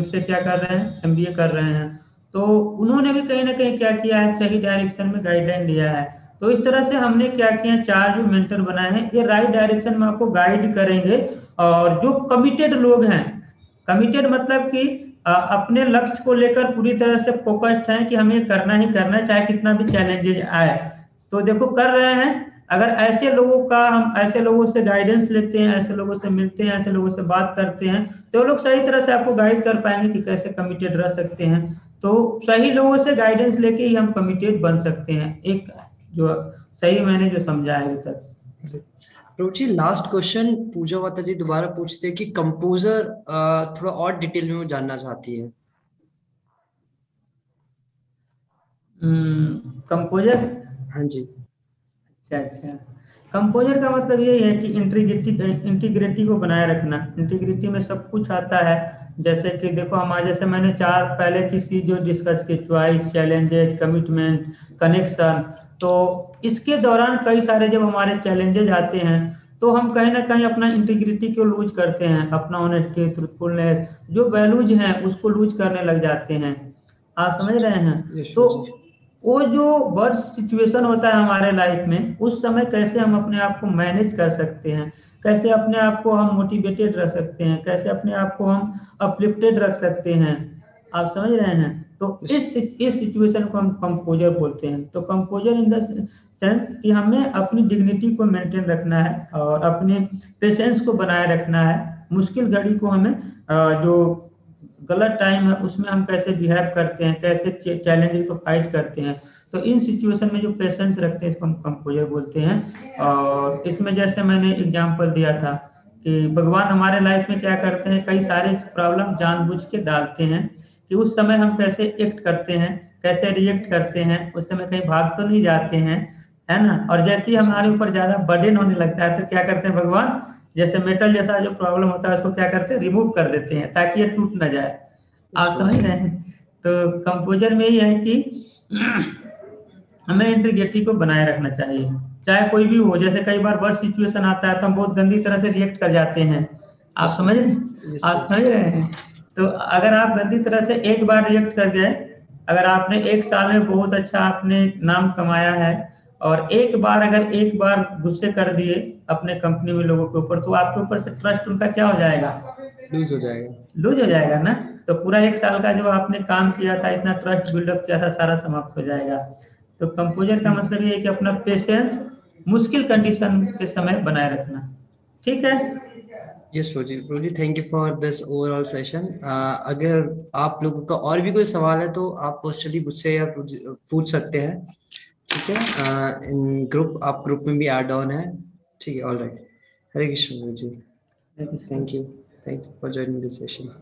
से क्या कर रहे हैं, MBA कर रहे हैं। तो उन्होंने भी कहीं ना कहीं क्या किया है, सही डायरेक्शन में गाइडलाइन दिया है। तो इस तरह से हमने क्या किया, 4 जो मेंटर बनाए हैं, ये राइट डायरेक्शन में आपको गाइड करेंगे। और जो कमिटेड लोग हैं, कमिटेड मतलब कि अपने लक्ष्य को लेकर पूरी तरह से फोकस्ड हैं कि हमें करना ही करना है, चाहे कितना भी चैलेंजेज आए। तो देखो, कर रहे हैं। अगर हम ऐसे लोगों से गाइडेंस लेते हैं, ऐसे लोगों से मिलते हैं, ऐसे लोगों से बात करते हैं, तो लोग सही तरह से आपको गाइड कर पाएंगे कि कैसे कमिटेड रह सकते हैं। तो सही लोगों से गाइडेंस लेके ही हम कमिटेड बन सकते हैं, एक जो सही मैंने जो समझा है अभी तक। रोची, लास्ट क्वेश्चन पूजा माता जी दोबारा पूछते हैं कि कंपोजर थोड़ा और डिटेल में वो जानना चाहती है। कंपोजर? हाँ जी। अच्छा, कंपोजर का मतलब यही है कि इंटीग्रिटी को बनाए रखना। इंटीग्रिटी में सब कुछ आता है। जैसे कि देखो, हमारे जैसे मैंने 4 पहले की चीज जो डिस्कस की, चॉइस, चैलेंजेस, कमिटमेंट, कनेक्शन, तो इसके दौरान कई सारे जब हमारे चैलेंजेस आते हैं, तो हम कहीं ना कहीं अपना इंटीग्रिटी को लूज करते हैं, अपना ऑनेस्टी, ट्रूथफुलनेस, जो वैल्यूज हैं उसको लूज करने लग जाते हैं। आप समझ रहे हैं? तो वो जो वर्स्ट सिचुएशन होता है हमारे लाइफ में, उस समय कैसे हम अपने आप को मैनेज कर सकते हैं, कैसे अपने आप को हम मोटिवेटेड रख सकते हैं, कैसे अपने आप को हम अपलिफ्टेड रख सकते हैं। आप समझ रहे हैं? तो इस सिचुएशन को हम कंपोजर बोलते हैं। तो कंपोजर इन द सेंस कि हमें अपनी डिग्निटी को मेंटेन रखना है और अपने पेशेंस को बनाए रखना है। मुश्किल घड़ी को हमें जो गलत टाइम है उसमें हम कैसे बिहेव करते हैं, कैसे चैलेंजेस को फाइट करते हैं, तो इन सिचुएशन में जो पेशेंस रखते हैं इसको हम कंपोजर बोलते हैं। और इसमें जैसे मैंने एग्जांपल दिया था कि भगवान हमारे लाइफ में क्या करते हैं, कई सारे प्रॉब्लम जानबूझ के डालते हैं कि उस समय हम कैसे एक्ट करते हैं, कैसे रिएक्ट करते हैं, उस समय कहीं भाग तो नहीं जाते हैं, है ना। और जैसे ही हमारे ऊपर ज्यादा बर्डन होने लगता है तो क्या करते हैं भगवान, जैसे मेटल जैसा जो प्रॉब्लम होता है उसको क्या करते हैं, रिमूव कर देते हैं ताकि ये टूट ना जाए। आप समझ रहे हैं। तो कंपोजर में ये है कि हमें इंटीग्रिटी को बनाए रखना चाहिए, चाहे कोई भी हो। जैसे कई बार वर्स्ट सिचुएशन आता है तो हम बहुत गंदी तरह से रिएक्ट कर जाते हैं। आप समझ रहे हैं, आप समझ रहे हैं। तो अगर आप गंदी तरह से एक बार रिएक्ट कर गए, अगर आपने एक साल में बहुत अच्छा आपने नाम कमाया है और एक बार गुस्से कर दिए अपने कंपनी में लोगों के ऊपर, तो आपके ऊपर से ट्रस्ट उनका क्या हो जाएगा, लूज हो जाएगा, लूज हो जाएगा ना। तो पूरा एक साल का जो आपने काम किया था, इतना ट्रस्ट बिल्डअप किया था, सारा समाप्त हो जाएगा। तो कंपोजर का मतलब ये है कि अपना पेशेंस मुश्किल कंडीशन के समय बनाए रखना। ठीक है। Yes Prabhuji, thank you for this overall session. अगर आप लोगों का और भी कोई सवाल है तो आप पर्सनली मुझसे या पूछ सकते हैं, ठीक है। इन ग्रुप, आप ग्रुप में भी ऐड ऑन है, ठीक है। All right, Hare Krishna Prabhuji, thank you for joining this session.